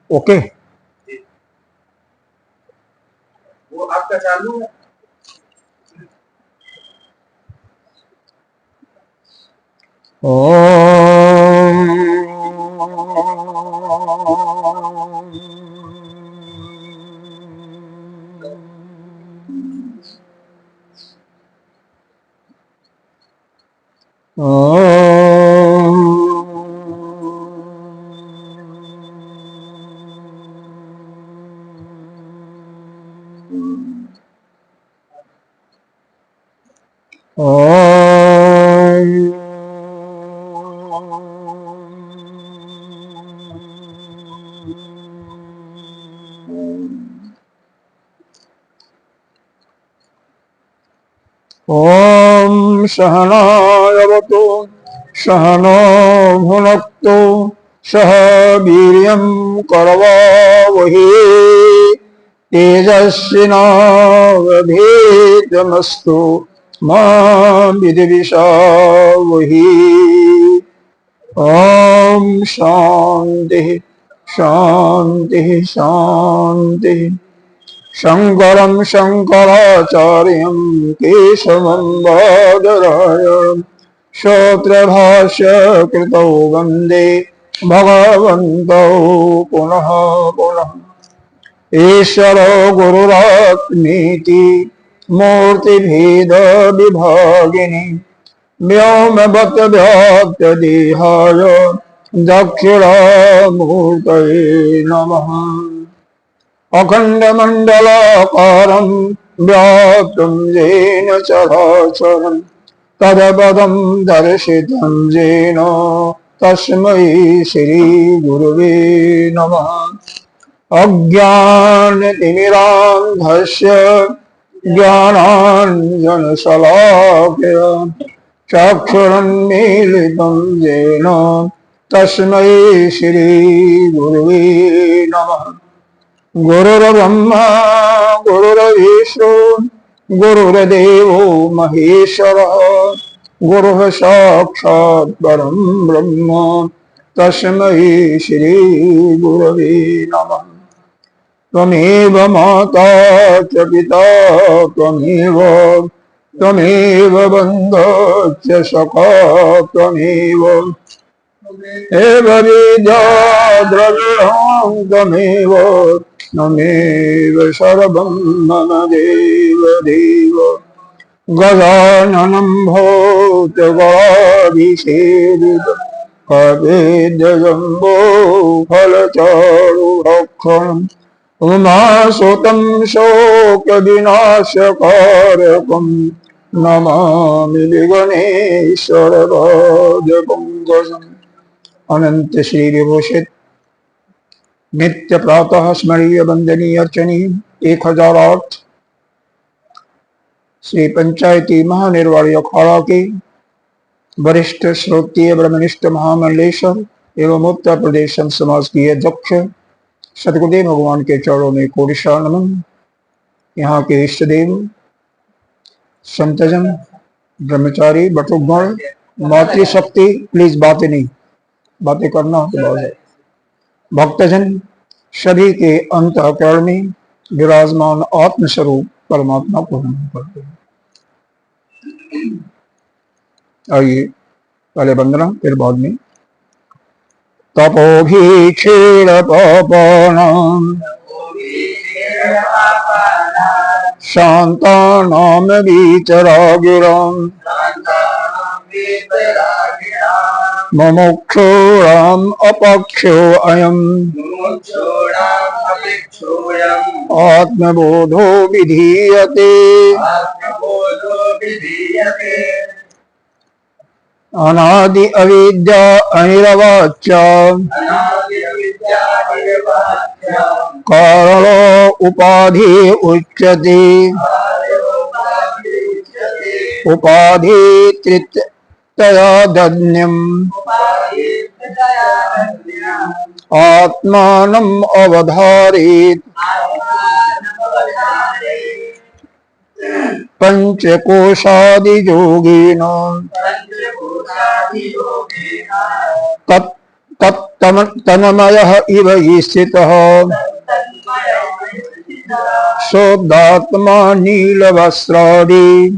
Okay, वो आपका चालू है। ओम सहनावतु सहनो भुनक्तु सह वीर्यं करवावहै तेजस्विनावधीतमस्तु मा विद्विषावहै। ओम शांति शांति शांति। शंकरं शंकराचार्यं केशवं बादरायणं सूत्रभाष्य कृतौ वन्दे भगवन्तौ पुनः पुनः। ईश्वरो गुरुरात्मेति मूर्तिभेद विभागिनि व्योमवद्व्याप्तदेहाय दक्षिणामूर्तये नमः। अखण्डमण्डलाकारं व्याप्तं येन चराचरं तदपदं दर्शितं येन तस्मै श्रीगुरुवे नमः। अज्ञानतिमिरान्धस्य ज्ञानाञ्जनशलाकया चक्षुरुन्मीलितं येन तस्मै श्रीगुरुवे नमः। गुरुर्ब्रह्मा गुरुर्विष्णु गुरुर्देवो महेश्वरः गुरुः साक्षात् परं ब्रह्म तस्मै श्री गुरवे नमः। त्वमेव माता च पिता त्वमेव बन्धो च सखा त्वमेव एव विद्या द्रविणं त्वमेव त्वमेव सर्वं मम देव देव। गजाननं भूतगणाधिसेवितं कपिध्वजम्बो फलचारुभक्षणम् उमासुतं शोकविनाशकारकं नमामि गणेशवरदपङ्कजम्। अनंत श्री विभूषित नित्य प्रातः स्मरणीय वंदनीय अर्चनीय 1008 श्री पंचायती महानिर्वाणी अखाड़ा के वरिष्ठ श्रोत्रिय ब्रह्मनिष्ठ महामंडलेश्वर एवं उत्तर प्रदेश संत समाज की अध्यक्ष सतगुरुदेव भगवान के चरणों में कोटिशा नमन। यहाँ के इष्ट देव संतजन ब्रह्मचारी बटुकगण मातृशक्ति, प्लीज बातें नहीं, बातें करना हो तो बहुत भक्तजन सभी के अंतःकरण में विराजमान आत्मस्वरूप परमात्मा को नमन करते हैं। आइए पहले वंदना फिर बाद में। तपोभी क्षीण पापानां शान्तानां वीतरागिणां मुमुक्षूणाम् अपक्षो अयम् आत्मबोधो विधीयते। अनादि अविद्या अनिर्वाच्य कारणो उपाधि उच्यते। उपाधि तृतीया दन्यम् आत्मानम् अवधारेत्। पंचकोशादियोगिनो तन्मयः इव स्थितः शुद्धात्मा नीलवस्त्रादि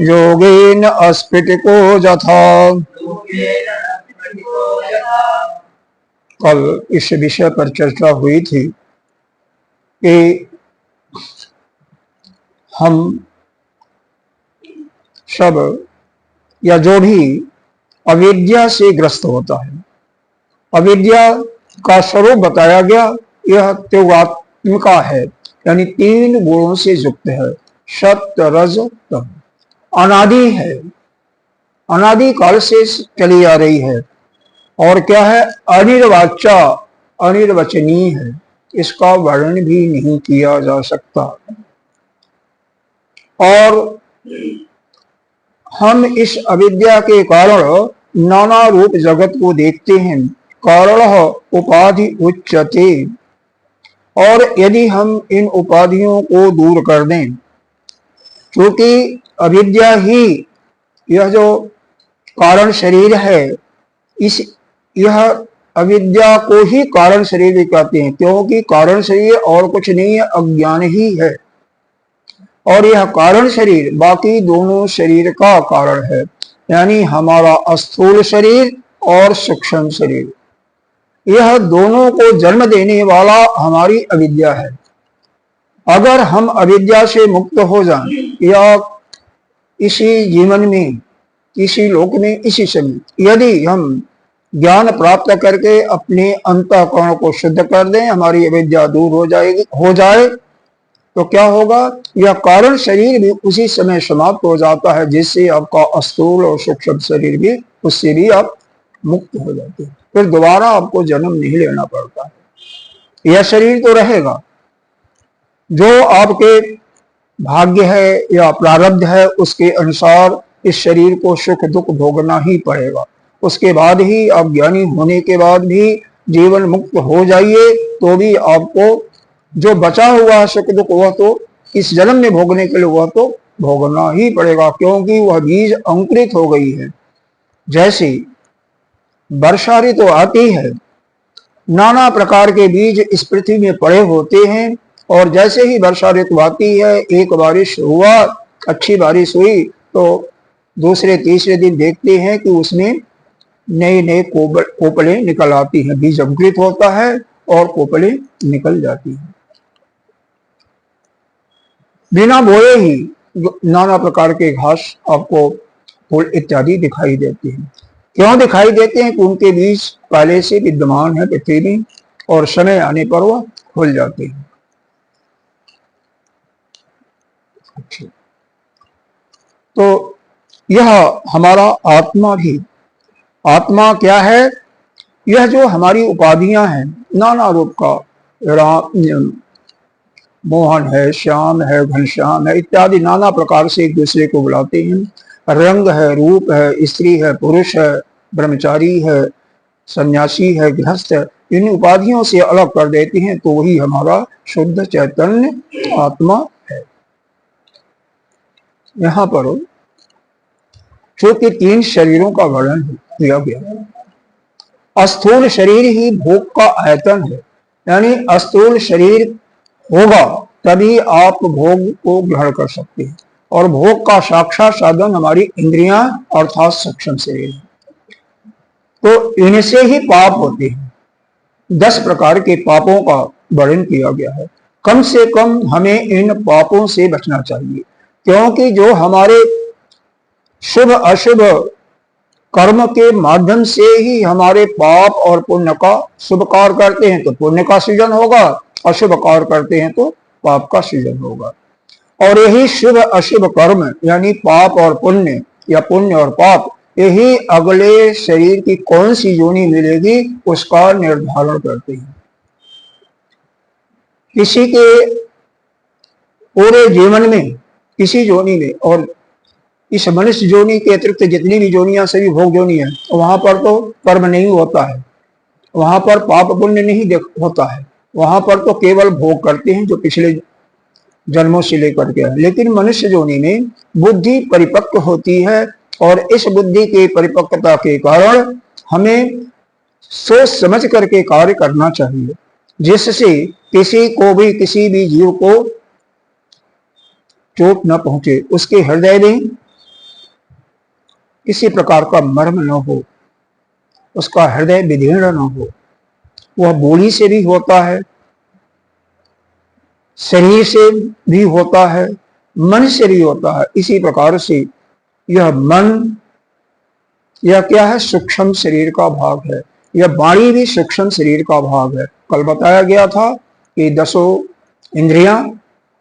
योगेन अस्फटिको यथा। कल इस विषय पर चर्चा हुई थी कि हम सब या जो भी अविद्या से ग्रस्त होता है, अविद्या का स्वरूप बताया गया, यह त्रिगुणात्मिका है, यानी 3 गुणों से युक्त है। सत्य रज तम, अनादि है, अनादि काल से चली आ रही है। और क्या है? अनिर्वाच्या, अनिर्वचनीय है, इसका वर्णन भी नहीं किया जा सकता। और हम इस अविद्या के कारण नाना रूप जगत को देखते हैं। कारण उपाधि उच्यते, और यदि हम इन उपाधियों को दूर कर दें, क्योंकि अविद्या ही, यह जो कारण शरीर है, यह अविद्या को ही कारण शरीर भी कहते हैं, क्योंकि कारण शरीर और कुछ नहीं है, अज्ञान ही है। और यह कारण शरीर बाकी दोनों शरीर का कारण है, यानी हमारा स्थूल शरीर और सूक्ष्म शरीर, यह दोनों को जन्म देने वाला हमारी अविद्या है। अगर हम अविद्या से मुक्त हो जाएं, या इसी जीवन में, इसी लोक में, इसी समय यदि हम ज्ञान प्राप्त करके अपने अंतःकरण को शुद्ध कर दें, हमारी अविद्या दूर हो जाए, तो क्या होगा? यह कारण शरीर भी उसी समय समाप्त हो जाता है, जिससे आपका स्थूल और सूक्ष्म शरीर भी, उससे भी आप मुक्त हो जाते हैं। फिर दोबारा आपको जन्म नहीं लेना पड़ता है। यह शरीर तो रहेगा, जो आपके भाग्य है या प्रारब्ध है, उसके अनुसार इस शरीर को सुख दुख भोगना ही पड़ेगा। उसके बाद ही आप ज्ञानी होने के बाद भी जीवन मुक्त हो जाइए, तो भी आपको जो बचा हुआ सुख दुख, वह तो इस जन्म में भोगने के लिए वह तो भोगना ही पड़ेगा, क्योंकि वह बीज अंकुरित हो गई है। जैसे वर्षा ऋतु आती है, नाना प्रकार के बीज इस पृथ्वी में पड़े होते हैं, और जैसे ही वर्षा ऋतु आती है, एक बारिश हुआ, अच्छी बारिश हुई, तो दूसरे तीसरे दिन देखते हैं कि उसमें नए नए कोपलें निकल आती हैं, बीज अंकुरित होता है और कोपलें निकल जाती हैं। बिना बोए ही नाना प्रकार के घास आपको फूल इत्यादि दिखाई देते हैं। क्यों दिखाई देते हैं? कि उनके बीज पहले से विद्यमान है पृथ्वी में, और समय आने पर वह खुल जाते हैं। अच्छा, तो यह हमारा आत्मा भी, आत्मा क्या है? यह जो हमारी उपाधियां हैं, नाना रूप का, राम, मोहन है, श्याम है, घनश्याम है, इत्यादि नाना प्रकार से एक दूसरे को बुलाते हैं। रंग है, रूप है, स्त्री है, पुरुष है, ब्रह्मचारी है, सन्यासी है, गृहस्थ है, इन उपाधियों से अलग कर देते हैं, तो वही हमारा शुद्ध चैतन्य आत्मा है। यहाँ पर चूंकि 3 शरीरों का वर्णन किया गया, स्थूल शरीर ही भोग का आयतन है, यानी स्थूल शरीर होगा तभी आप भोग को ग्रहण कर सकते हैं, और भोग का साक्षात साधन हमारी इंद्रियां अर्थात सूक्ष्म शरीर है। तो इनसे ही पाप होते हैं। 10 प्रकार के पापों का वर्णन किया गया है। कम से कम हमें इन पापों से बचना चाहिए, क्योंकि जो हमारे शुभ अशुभ कर्म के माध्यम से ही हमारे पाप और पुण्य का, शुभ कार्य करते हैं तो पुण्य का सृजन होगा, अशुभ कार्य करते हैं तो पाप का सृजन होगा। और यही शुभ अशुभ कर्म, यानी पाप और पुण्य या पुण्य और पाप, यही अगले शरीर की कौन सी योनि मिलेगी उसका निर्धारण करते हैं। किसी के पूरे जीवन में, किसी योनि में, और इस मनुष्य योनि के अतिरिक्त जितनी भी योनियां सभी भोग योनि है, वहां पर तो कर्म नहीं होता है, वहां पर पाप पुण्य नहीं होता है, वहां पर तो केवल भोग करते हैं जो पिछले जन्मों से लेकर के है। लेकिन मनुष्य योनि में बुद्धि परिपक्व होती है, और इस बुद्धि की परिपक्वता के कारण हमें सोच समझ करके कार्य करना चाहिए, जिससे किसी को भी, किसी भी जीव को चोट न पहुंचे, उसके हृदय में किसी प्रकार का मर्म न हो, उसका हृदय विदीर्ण न हो। वह बोली से भी होता है, शरीर से भी होता है, मन से भी होता है। इसी प्रकार से यह मन, यह क्या है, सूक्ष्म शरीर का भाग है। यह वाणी भी सूक्ष्म शरीर का भाग है। कल बताया गया था कि 10 इंद्रियां,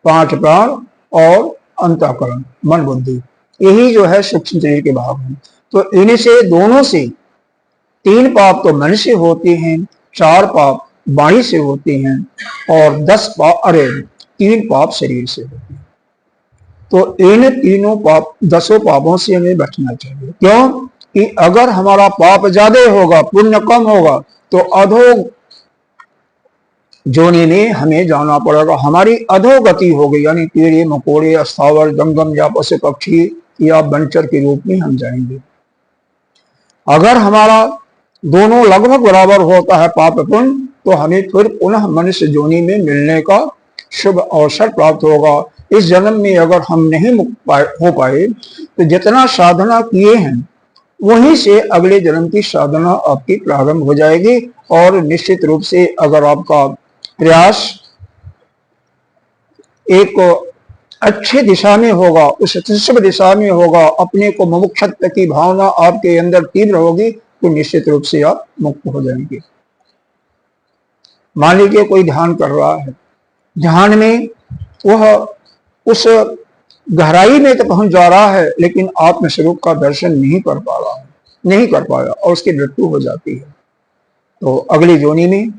5 प्राण और अंतःकरण, मन बुद्धि, यही जो है सूक्ष्म शरीर के भाग हैं। तो इनसे, दोनों से 3 पाप तो मन से होते हैं, 4 पाप वाणी से होते हैं और 10 पाप, 3 पाप शरीर से होते हैं। तो इन तीनों पाप, 10 पापों से हमें बचना चाहिए। क्यों कि अगर हमारा पाप ज्यादा होगा, पुण्य कम होगा, तो अधोग जोनि में हमें जाना पड़ेगा। हमारी अधोगति होगी, यानी कीड़े मकोड़े, स्थावर जंगम या पशु पक्षी या वनचर के रूप में हम जाएंगे। अगर हमारा दोनों लगभग बराबर होता है पाप पुण्य, तो हमें फिर पुनः मनुष्य जोनि में मिलने का शुभ अवसर प्राप्त होगा। इस जन्म में अगर हम नहीं हो पाए, तो जितना साधना किए हैं वहीं से अगले जन्म की साधना आपकी प्रारंभ हो जाएगी। और निश्चित रूप से अगर आपका प्रयास एक अच्छी दिशा में होगा, उस शुभ दिशा में होगा, अपने को मुमुक्षुत्व की भावना आपके अंदर तीव्र होगी, तो निश्चित रूप से आप मुक्त हो जाएंगे। मान लीजिए कोई ध्यान कर रहा है, ध्यान में वह उस गहराई में तो पहुंच जा रहा है, लेकिन आत्मस्वरूप का दर्शन नहीं कर पा रहा है, नहीं कर पाया और उसकी मृत्यु हो जाती है। तो अगली जोनी में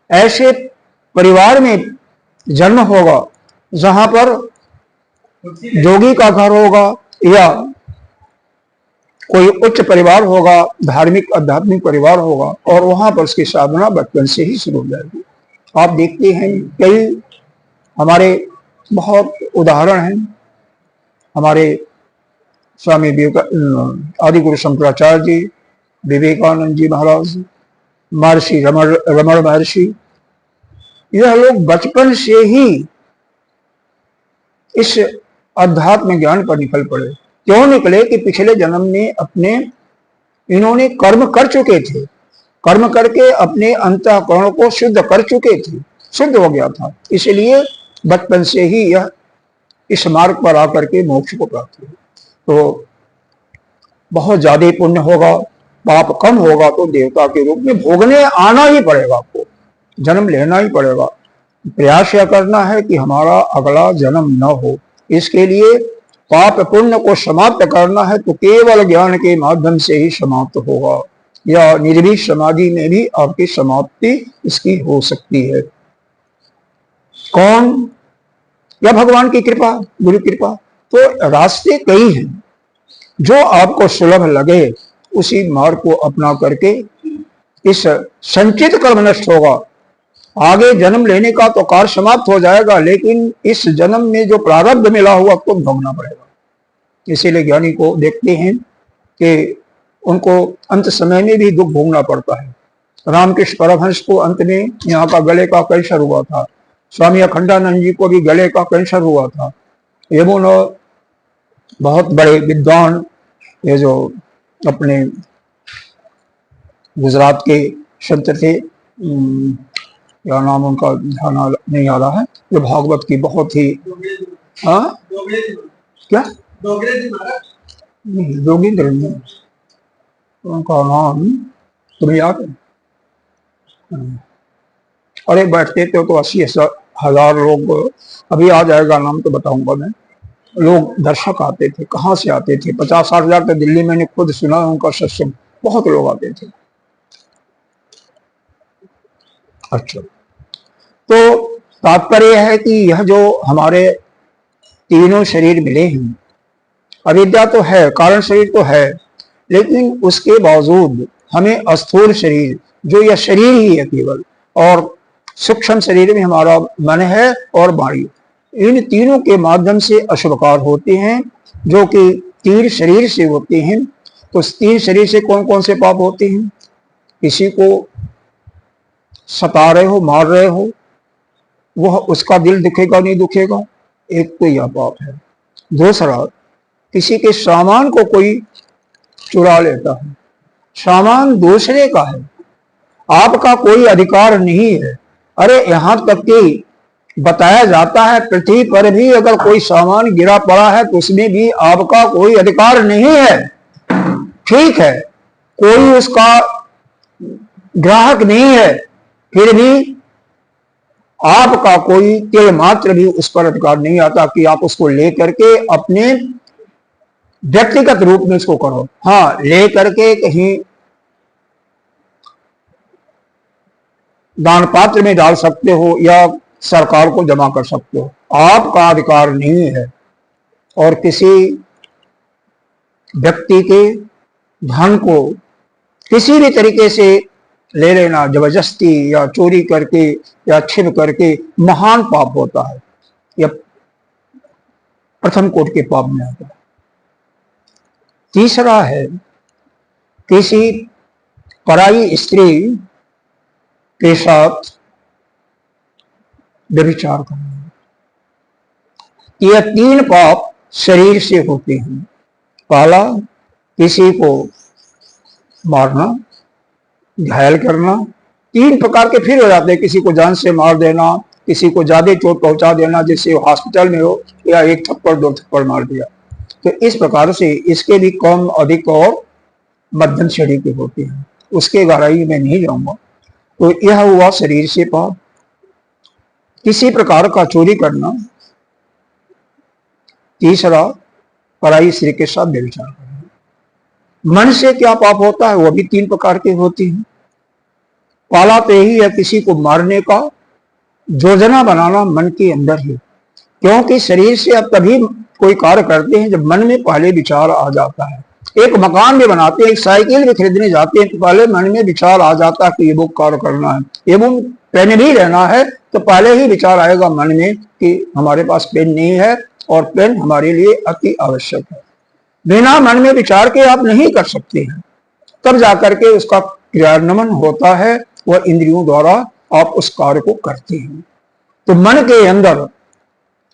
ऐसे परिवार में जन्म होगा जहां पर जोगी का घर होगा या कोई उच्च परिवार होगा, धार्मिक आध्यात्मिक परिवार होगा, और वहां पर उसकी साधना बचपन से ही शुरू हो जाएगी। आप देखते हैं कई हमारे बहुत उदाहरण हैं। हमारे स्वामी आदि गुरु शंकराचार्य जी, विवेकानंद जी महाराज, महर्षि रमण महर्षि, यह लोग बचपन से ही इस अध्यात्म ज्ञान पर निकल पड़े। क्यों निकले कि पिछले जन्म में अपने इन्होंने कर्म कर चुके थे, कर्म करके अपने अंतःकरण को शुद्ध कर चुके थे, शुद्ध हो गया था, इसलिए बचपन से ही यह इस मार्ग पर आकर के मोक्ष को प्राप्त हुआ। तो बहुत ज्यादा पुण्य होगा, पाप कम होगा, तो देवता के रूप में भोगने आना ही पड़ेगा, आपको जन्म लेना ही पड़ेगा। प्रयास यह करना है कि हमारा अगला जन्म न हो। इसके लिए पाप पुण्य को समाप्त करना है, तो केवल ज्ञान के माध्यम से ही समाप्त होगा, या निर्भीक समाधि में भी आपकी समाप्ति इसकी हो सकती है। कौन? या भगवान की कृपा, गुरु कृपा। तो रास्ते कई हैं, जो आपको सुलभ लगे उसी मार्ग को अपना करके इस संचित कर्म नष्ट होगा। आगे जन्म लेने का तो कार्य समाप्त हो जाएगा, लेकिन इस जन्म में जो प्रारब्ध मिला हुआ आपको भोगना पड़ेगा। इसीलिए ज्ञानी को देखते हैं कि उनको अंत समय में भी दुख भोगना पड़ता है। रामकृष्ण परमहंस को अंत में यहाँ का गले का कैंसर हुआ था, स्वामी अखंडानंद जी को भी गले का कैंसर हुआ था। एवं बहुत बड़े विद्वान, ये जो अपने गुजरात के संत थे, क्या नाम उनका ध्यान नहीं आ रहा है, जो भागवत की बहुत ही, हाँ क्या, नहीं जोगिंद्र नहीं, उनका नाम तुम्हें याद है? अरे बैठते थे तो 80,000 लोग, अभी आ जाएगा नाम तो बताऊंगा मैं, लोग दर्शक आते थे। कहाँ से आते थे? 50-60 हजार तो दिल्ली मैंने खुद सुना उनका सत्संग, बहुत लोग आते थे। अच्छा, तो तात्पर्य है कि यह जो हमारे तीनों शरीर मिले हैं, अविद्या तो है, कारण शरीर तो है, लेकिन उसके बावजूद हमें अस्थूल शरीर, जो यह शरीर ही है केवल, और सूक्ष्म शरीर में हमारा मन है और वाणी, इन तीनों के माध्यम से अशुभ कार्य होते हैं, जो कि तीन शरीर से होते हैं। तो उस तीन शरीर से कौन कौन से पाप होते हैं? किसी को सता रहे हो, मार रहे हो, वह उसका दिल दुखेगा नहीं दुखेगा, एक तो यह पाप है। दूसरा, किसी के सामान को कोई चुरा लेता है, सामान दूसरे का है, आपका कोई अधिकार नहीं है। अरे यहां तक कि बताया जाता है पृथ्वी पर भी अगर कोई सामान गिरा पड़ा है तो उसमें भी आपका कोई अधिकार नहीं है। ठीक है, कोई उसका ग्राहक नहीं है, फिर भी आपका कोई तिल मात्र भी उस पर अधिकार नहीं आता कि आप उसको लेकर के अपने व्यक्तिगत रूप में इसको करो। हाँ, लेकर के कहीं दान पात्र में डाल सकते हो या सरकार को जमा कर सकते हो, आपका अधिकार नहीं है। और किसी व्यक्ति के धन को किसी भी तरीके से ले लेना, जबरदस्ती या चोरी करके या छिप करके, महान पाप होता है। यह प्रथम कोटि के पाप में आता है। तीसरा है किसी पराई स्त्री के साथ व्यभिचार करना। यह तीन पाप शरीर से होते हैं। पहला, किसी को मारना, घायल करना। तीन प्रकार के फिर हो जाते हैं, किसी को जान से मार देना, किसी को ज्यादा चोट पहुंचा देना जिससे हॉस्पिटल में हो, या एक थप्पड़ दो थप्पड़ मार दिया। तो इस प्रकार से इसके भी कम, अधिक और मध्यम श्रेणी के होते हैं, उसके गहराई में नहीं जाऊंगा। तो यह हुआ शरीर से पाप। किसी प्रकार का चोरी करना। तीसरा, पराई स्त्री के साथ व्यभिचार करना। मन से क्या पाप होता है, वह भी तीन प्रकार के होते हैं। पहला तो यही है किसी को मारने का योजना बनाना मन के अंदर ही, क्योंकि शरीर से अब तभी कोई कार्य करते हैं जब मन में पहले विचार आ जाता है। एक मकान भी बनाते हैं, एक साइकिल भी खरीदने जाते हैं तो पहले मन में विचार आ जाता है कि ये बुक कार्य करना है, ये बुक पेन भी लेना है, तो पहले ही विचार आएगा मन में कि हमारे पास पेन नहीं है और पेन हमारे लिए अति आवश्यक है। बिना मन में विचार के आप नहीं कर सकते हैं, तब जाकर के उसका क्रियान्वयन होता है, वह इंद्रियों द्वारा आप उस कार्य को करते हैं। तो मन के अंदर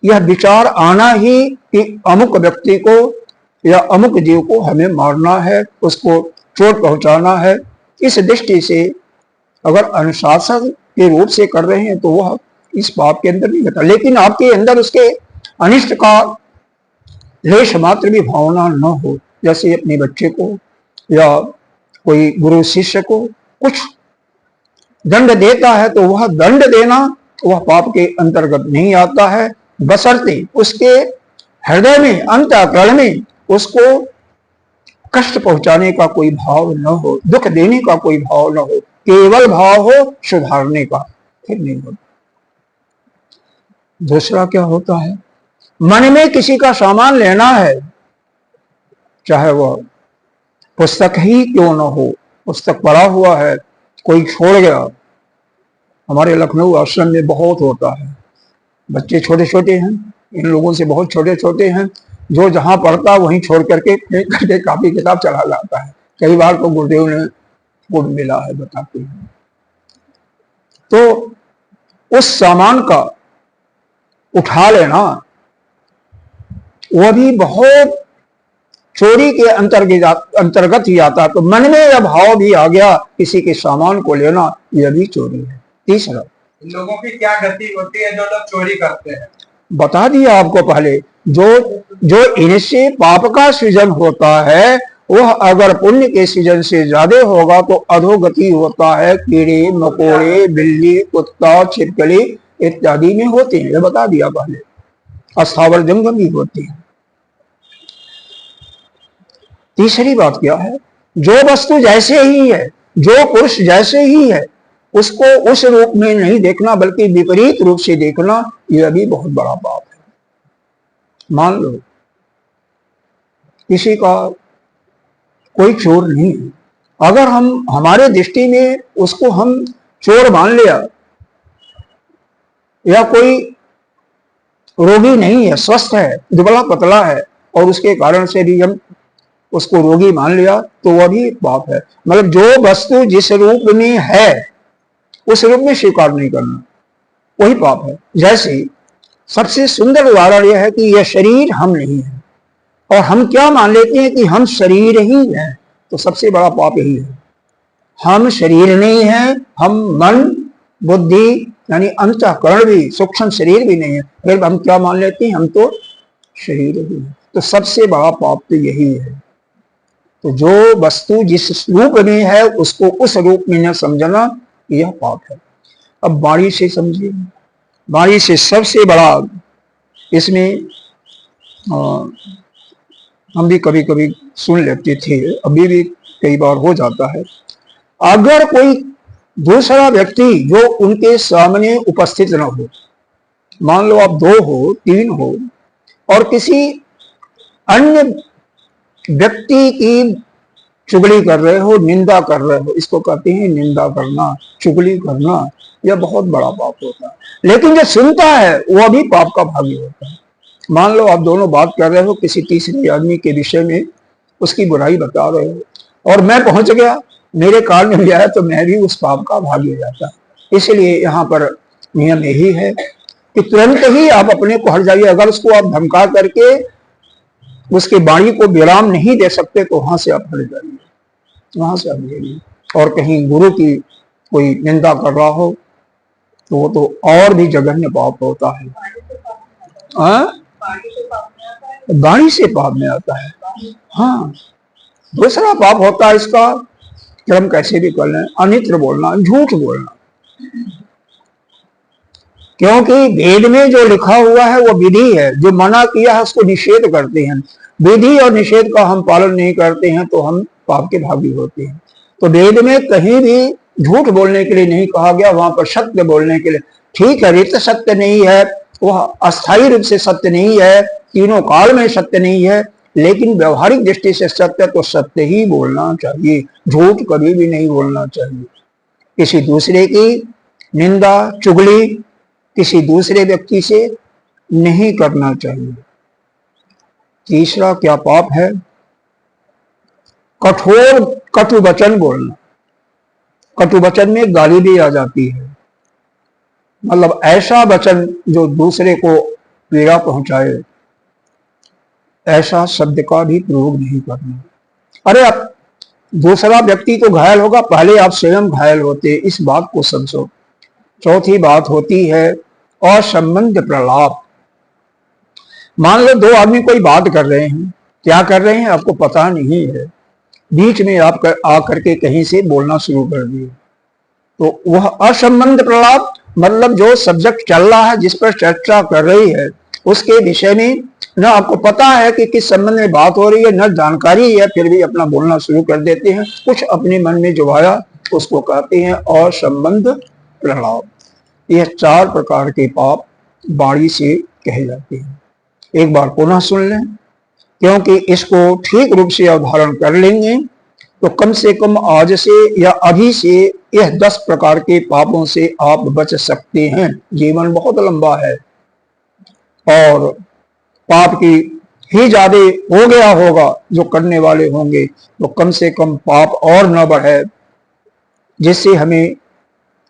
यह विचार आना ही कि अमुक व्यक्ति को या अमुक जीव को हमें मारना है, उसको चोट पहुंचाना है, इस दृष्टि से अगर अनुशासन के रूप से कर रहे हैं तो वह इस पाप के अंदर नहीं होता। लेकिन आपके अंदर उसके अनिष्ट का लेश मात्र भी भावना न हो, जैसे अपने बच्चे को या कोई गुरु शिष्य को कुछ दंड देता है तो वह दंड देना वह पाप के अंतर्गत नहीं आता है, बशर्ते उसके हृदय में, अंतःकरण में उसको कष्ट पहुंचाने का कोई भाव न हो, दुख देने का कोई भाव न हो, केवल भाव हो सुधारने का, फिर नहीं होता। दूसरा क्या होता है, मन में किसी का सामान लेना है, चाहे वह पुस्तक ही क्यों न हो, पुस्तक पढ़ा हुआ है, कोई छोड़ गया। हमारे लखनऊ आश्रम में बहुत होता है, बच्चे छोटे छोटे हैं, इन लोगों से बहुत छोटे छोटे हैं, जो जहां पढ़ता वहीं छोड़ करके फेंक करके कापी किताब चला जाता है। कई बार तो गुरुदेव ने गुण मिला है, बताते हैं। तो उस सामान का उठा लेना वह भी बहुत चोरी के अंतर्गत ही आता। तो मन में यह भाव भी आ गया किसी के सामान को लेना, यह भी चोरी है। तीसरा, लोगों की क्या गति होती है जो लोग चोरी करते हैं? बता दिया आपको पहले, जो इनसे पाप का सृजन होता है वह अगर पुण्य के सृजन से ज्यादा होगा तो अधोगति होता है। कीड़े मकोड़े, बिल्ली, कुत्ता, छिपकली इत्यादि में होते हैं, ये बता दिया पहले। अस्थावर जंगम भी होते हैं। तीसरी बात क्या है, जो वस्तु जैसे ही है, जो पुरुष जैसे ही है, उसको उस रूप में नहीं देखना बल्कि विपरीत रूप से देखना, यह भी बहुत बड़ा पाप है। मान लो किसी का कोई चोर नहीं है, अगर हम हमारे दृष्टि में उसको हम चोर मान लिया, या कोई रोगी नहीं है, स्वस्थ है, दुबला पतला है, और उसके कारण से भी हम उसको रोगी मान लिया तो वह भी पाप है। मतलब जो वस्तु जिस रूप में है उस रूप में स्वीकार नहीं करना, वही पाप है। जैसे सबसे सुंदर उदाहरण यह है कि यह शरीर हम नहीं है और हम क्या मान लेते हैं कि हम शरीर ही हैं, तो सबसे बड़ा पाप यही है। हम शरीर नहीं है, हम मन बुद्धि यानी अंतःकरण भी, सूक्ष्म शरीर भी नहीं है, फिर हम क्या मान लेते हैं, हम तो शरीर ही है। तो सबसे बड़ा पाप तो यही है। तो जो वस्तु जिस रूप में है उसको उस रूप में न समझना, यह पाप है। अब वाणी से समझिए, वाणी से सबसे बड़ा इसमें हम भी कभी कभी सुन लेते थे, अभी भी कई बार हो जाता है। अगर कोई दूसरा व्यक्ति जो उनके सामने उपस्थित न हो, मान लो आप 2 हो 3 हो और किसी अन्य व्यक्ति की चुगली कर रहे हो, निंदा कर रहे हो, इसको कहते हैं निंदा करना, चुगली करना, यह बहुत बड़ा पाप होता है। लेकिन जो सुनता है वह भी पाप का भागी होता है। मान लो आप दोनों बात कर रहे हो किसी तीसरे आदमी के विषय में, उसकी बुराई बता रहे हो और मैं पहुंच गया, मेरे कान में आया तो मैं भी उस पाप का भागी हो जाता। इसलिए यहाँ पर नियम यही है कि तुरंत ही आप अपने को हट जाइए। अगर उसको आप धमका करके उसके वाणी को विराम नहीं दे सकते तो वहां से आप हट जाइए, वहां से हट जाइए। और कहीं गुरु की कोई निंदा कर रहा हो तो वो तो और भी जघन्य पाप होता है। वाणी से पाप में आता है। हाँ, दूसरा पाप होता है इसका कि हम कैसे भी कर लें, अनित्र बोलना, झूठ बोलना। क्योंकि वेद में जो लिखा हुआ है वो विधि है, जो मना किया है उसको निषेध करते हैं। विधि और निषेध का हम पालन नहीं करते हैं तो हम पाप के भागी होते हैं। तो वेद में कहीं भी झूठ बोलने के लिए नहीं कहा गया, वहां पर सत्य बोलने के लिए। ठीक है, रित सत्य नहीं है, वह अस्थायी रूप से सत्य नहीं है, तीनों काल में सत्य नहीं है, लेकिन व्यवहारिक दृष्टि से सत्य तो सत्य ही बोलना चाहिए, झूठ कभी भी नहीं बोलना चाहिए। किसी दूसरे की निंदा चुगली किसी दूसरे व्यक्ति से नहीं करना चाहिए। तीसरा क्या पाप है? कठोर कटु वचन बोलना। कटु वचन में गाली भी आ जाती है, मतलब ऐसा वचन जो दूसरे को पीड़ा पहुंचाए, ऐसा शब्द का भी प्रयोग नहीं करना। अरे अब दूसरा व्यक्ति तो घायल होगा, पहले आप स्वयं घायल होते, इस बात को समझो। चौथी बात होती है असंबंध प्रलाप। मान लो 2 आदमी कोई बात कर रहे हैं, क्या कर रहे हैं आपको पता नहीं है, बीच में आप आकर के कहीं से बोलना शुरू कर दिए, तो वह असंबंध प्रलाप, मतलब जो सब्जेक्ट चल रहा है, जिस पर चर्चा कर रही है, उसके विषय में न आपको पता है कि किस संबंध में बात हो रही है, न जानकारी है, फिर भी अपना बोलना शुरू कर देते हैं। कुछ अपने मन में जो आया उसको कहते हैं असंबंध प्रलाप। यह 4 प्रकार के पाप वाणी से कहे जाते हैं। एक बार पुनः सुन लें, क्योंकि इसको ठीक रूप से अवधारण कर लेंगे तो कम से कम आज से या अभी से यह 10 प्रकार के पापों से आप बच सकते हैं। जीवन बहुत लंबा है और पाप की ही ज्यादा हो गया होगा जो करने वाले होंगे, तो कम से कम पाप और न बढ़े, जिससे हमें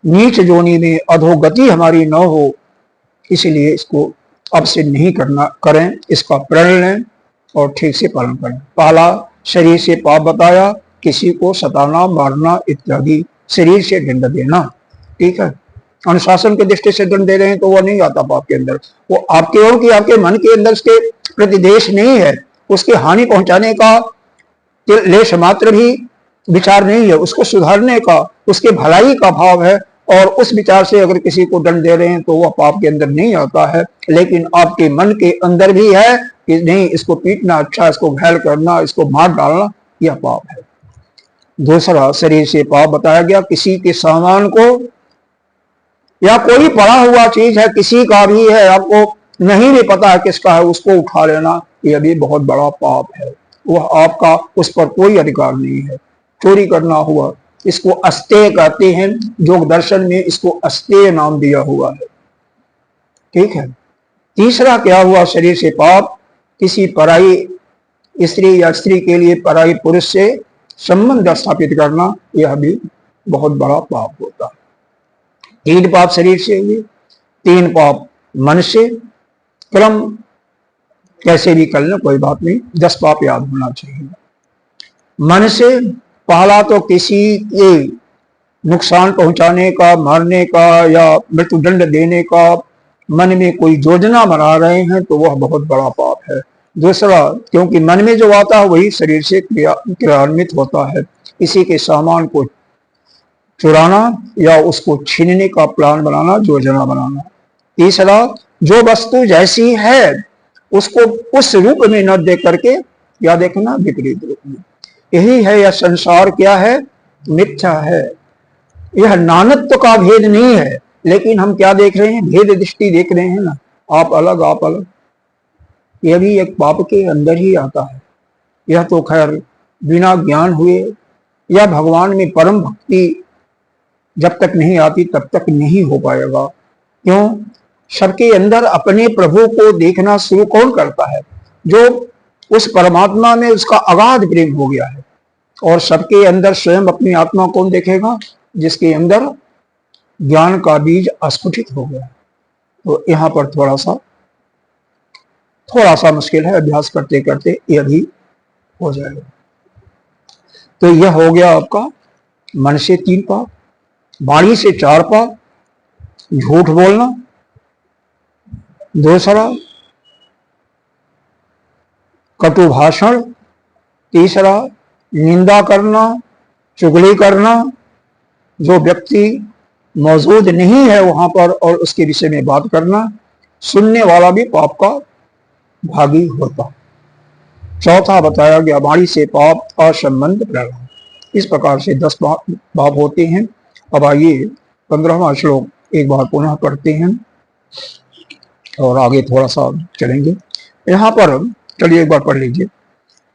नीच जोनी में अधोगति हमारी न हो। इसलिए इसको अब से नहीं करें, इसका प्रण लें और ठीक से पालन करें। पहला, शरीर से पाप बताया, किसी को सताना मारना इत्यादि, शरीर से दंड देना। ठीक है, अनुशासन के दृष्टि से दंड दे रहे हैं तो वो नहीं आता पाप के अंदर, वो आपके और कि आपके मन के अंदर उसके प्रति देश नहीं है, उसकी हानि पहुंचाने का लेश मात्र भी विचार नहीं है, उसको सुधारने का, उसके भलाई का भाव है, और उस विचार से अगर किसी को दंड दे रहे हैं तो वह पाप के अंदर नहीं आता है। लेकिन आपके मन के अंदर भी है कि नहीं, इसको पीटना अच्छा, इसको घायल करना, इसको मार डालना, यह पाप है। दूसरा, शरीर से पाप बताया गया, किसी के सामान को या कोई पड़ा हुआ चीज है, किसी का भी है, आपको नहीं भी पता है किसका है, उसको उठा लेना, यह भी बहुत बड़ा पाप है। वह आपका उस पर कोई अधिकार नहीं है। चोरी करना हुआ, इसको अस्तेय कहते हैं, योग दर्शन में इसको अस्तेय नाम दिया हुआ है। ठीक है। तीसरा क्या हुआ शरीर से पाप? किसी पराई स्त्री या स्त्री के लिए पराई पुरुष से संबंध स्थापित करना, यह भी बहुत बड़ा पाप होता है। 3 पाप शरीर से हुए, 3 पाप मन से। क्रम कैसे भी कर लें कोई बात नहीं, 10 पाप याद होना चाहिए। मन से पहला तो किसी के नुकसान पहुंचाने का, मारने का या मृत्युदंड देने का मन में कोई योजना बना रहे हैं तो वह बहुत बड़ा पाप है। दूसरा, क्योंकि मन में जो आता है वही शरीर से क्रियान्वित होता है, किसी के सामान को चुराना या उसको छीनने का प्लान बनाना, योजना बनाना। तीसरा, जो वस्तु जैसी है उसको उस रूप में न देख करके क्या देखना, विपरीत रूप में। यही है, यह संसार क्या है, मिथ्या है। यह नानत्व का भेद नहीं है, लेकिन हम क्या देख रहे हैं, भेद दृष्टि देख रहे हैं ना, आप अलग आप अलग। यह भी एक पाप के अंदर ही आता है। यह तो खैर बिना ज्ञान हुए या भगवान में परम भक्ति जब तक नहीं आती तब तक नहीं हो पाएगा। क्यों? सबके अंदर अपने प्रभु को देखना शुरू कौन करता है? जो उस परमात्मा में उसका अगाध प्रेम हो गया है। और सबके अंदर स्वयं अपनी आत्मा कौन देखेगा? जिसके अंदर ज्ञान का बीज अस्फुटित हो गया। तो यहाँ पर थोड़ा सा मुश्किल है, अभ्यास करते करते यह भी हो जाएगा। तो यह हो गया आपका मन से 3 पाप, वाणी से 4 पाप, झूठ बोलना। दूसरा, कटु भाषण। तीसरा, निंदा करना, चुगली करना। जो व्यक्ति मौजूद नहीं है वहां पर और उसके विषय में बात करना, सुनने वाला भी पाप का भागी होता। चौथा बताया गया, वाणी से पाप, असंबंध प्रणाम। इस प्रकार से 10 पाप होते हैं। अब आइए 15वां श्लोक एक बार पुनः पढ़ते हैं और आगे थोड़ा सा चलेंगे। यहाँ पर चलिए एक बार पढ़ लीजिए।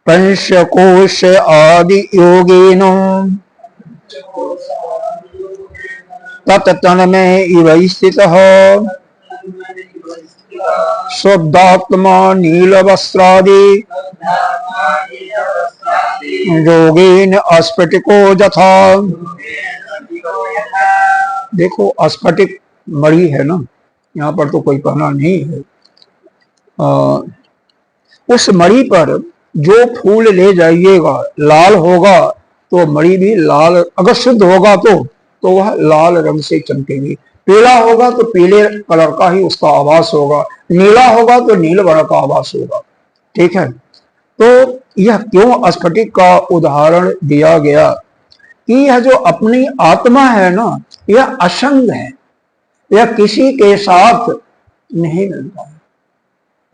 पंचकोश आदि योगेन तत्तन्मय इव स्थितः शुद्धात्मा नीलवस्त्रादि योगेन स्फटिको यथा। देखो, स्फटिक मणि है ना, यहाँ पर तो कोई पहना नहीं है। उस मणि पर जो फूल ले जाइएगा लाल होगा तो मणि भी लाल, अगर शुद्ध होगा तो वह लाल रंग से चमकेगी। पीला होगा तो पीले कलर का ही उसका आभास होगा, नीला होगा तो नील वर्ण का आभास होगा। ठीक है, तो यह क्यों स्फटिक का उदाहरण दिया गया कि यह जो अपनी आत्मा है ना, यह असंग है, यह किसी के साथ नहीं मिलता है।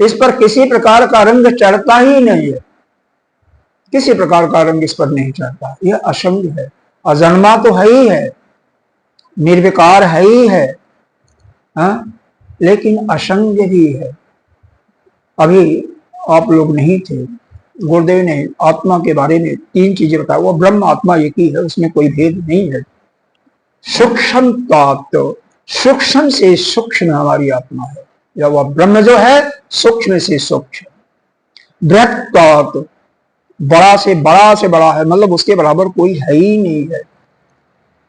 इस पर किसी प्रकार का रंग चढ़ता ही नहीं है, किसी प्रकार का रंग इस पर नहीं चढ़ता। यह असंग है, अजन्मा तो है ही है, निर्विकार है ही है, लेकिन असंग भी है। अभी आप लोग नहीं थे, गुरुदेव ने आत्मा के बारे में 3 चीजें बताया। वो ब्रह्म आत्मा एक ही है, उसमें कोई भेद नहीं है। सूक्ष्म तत्व, सूक्ष्म से सूक्ष्म हमारी आत्मा है, या वह ब्रह्म जो है सूक्ष्म से सूक्ष्म। बृहत तत्व, बड़ा से बड़ा है, मतलब उसके बराबर कोई है ही नहीं है।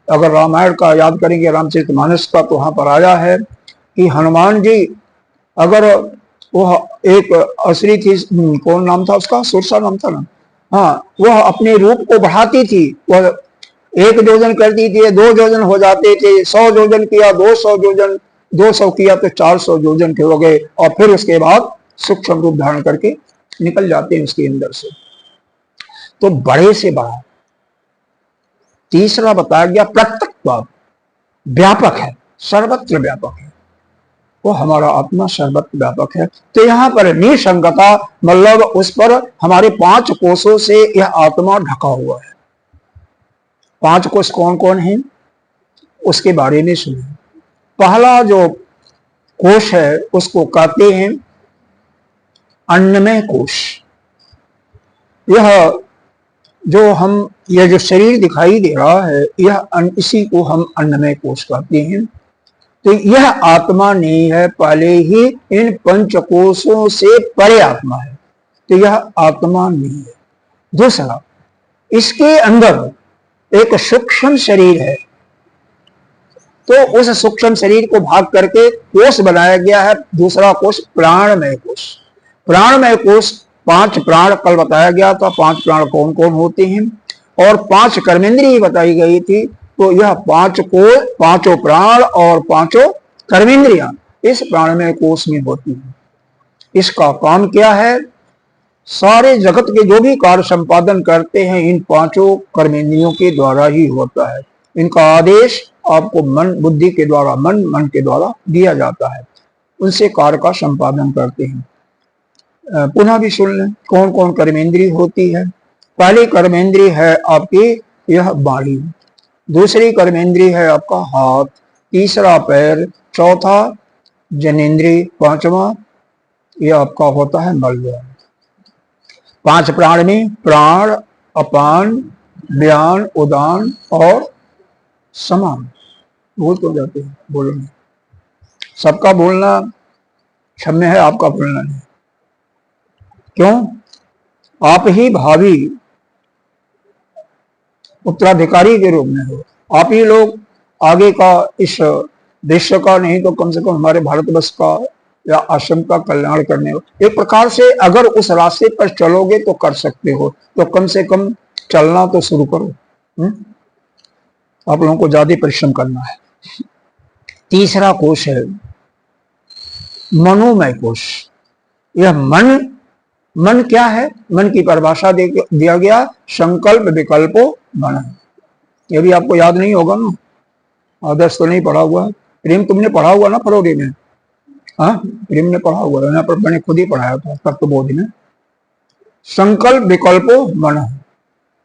अगर रामायण का याद करेंगे, रामचरितमानस का, तो वहां पर आया है कि हनुमान जी, अगर वह एक असुरी थी, कौन नाम था उसका, सुरसा नाम था ना, हाँ, वह अपने रूप को बढ़ाती थी। वह 1 योजन करती थी, 2 योजन हो जाते थे, 100 योजन किया, 200 योजन, 200 किया तो 400 योजन के हो गए, और फिर उसके बाद सूक्ष्म रूप धारण करके निकल जाते हैं उसके अंदर से। तो बड़े से बड़ा। तीसरा बताया गया प्रत्यक्ष, व्यापक है, सर्वत्र व्यापक है, वो हमारा आत्मा सर्वत्र व्यापक है। तो यहाँ पर निसंगता, मतलब उस पर हमारे 5 कोषों से यह आत्मा ढका हुआ है। 5 कोष कौन कौन है उसके बारे में सुनिए। पहला जो कोष है उसको कहते हैं अन्नमय कोष। यह जो शरीर दिखाई दे रहा है, यह इसी को हम अन्नमय कोष कहते हैं। तो यह आत्मा नहीं है, पहले ही इन 5 कोषों से परे आत्मा है। तो यह आत्मा नहीं है। दूसरा, इसके अंदर एक सूक्ष्म शरीर है, तो उस सूक्ष्म शरीर को भाग करके कोष बनाया गया है। दूसरा कोष प्राणमय कोष। प्राणमय कोष 5 प्राण कल बताया गया था, 5 प्राण कौन कौन होते हैं, और 5 कर्मेंद्रिय बताई गई थी। तो यह 5 को 5 प्राण और 5 कर्मेंद्रियां इस प्राणमय कोष में होती हैं। इसका काम क्या है? सारे जगत के जो भी कार्य संपादन करते हैं इन 5 कर्मेंद्रियों के द्वारा ही होता है। इनका आदेश आपको मन बुद्धि के द्वारा, मन के द्वारा दिया जाता है, उनसे कार्य का संपादन करते हैं। पुनः भी सुन लें कौन कौन कर्मेंद्रिय होती है। पहली कर्मेंद्रिय है आपकी यह वाणी, दूसरी कर्मेंद्रिय है आपका हाथ, तीसरा पैर, चौथा जनेन्द्रिय, पांचवा यह आपका होता है मलयान। 5 प्राण में प्राण, अपान, व्यान, उदान और समान। भूल तो जाते हैं बोलने, सबका बोलना क्षम्य है, आपका बोलना नहीं। क्यों? आप ही भावी उत्तराधिकारी के रूप में हो, आप ही लोग आगे का इस देश का, नहीं तो कम से कम हमारे भारतवर्ष का या आश्रम का कल्याण करने हो। एक प्रकार से अगर उस रास्ते पर चलोगे तो कर सकते हो, तो कम से कम चलना तो शुरू करो। आप लोगों को ज्यादा परिश्रम करना है। तीसरा कोश है मनोमय कोश। यह मन क्या है? मन की परिभाषा दिया गया संकल्प विकल्पो मन। यह भी आपको याद नहीं होगा ना, आदर्श तो नहीं पढ़ा हुआ है। प्रेम तुमने पढ़ा हुआ ना फरोरी में? हाँ, प्रेम ने पढ़ा हुआ है, यहाँ पर मैंने खुद ही पढ़ाया था तत्वबोधि में। संकल्प विकल्पो मन,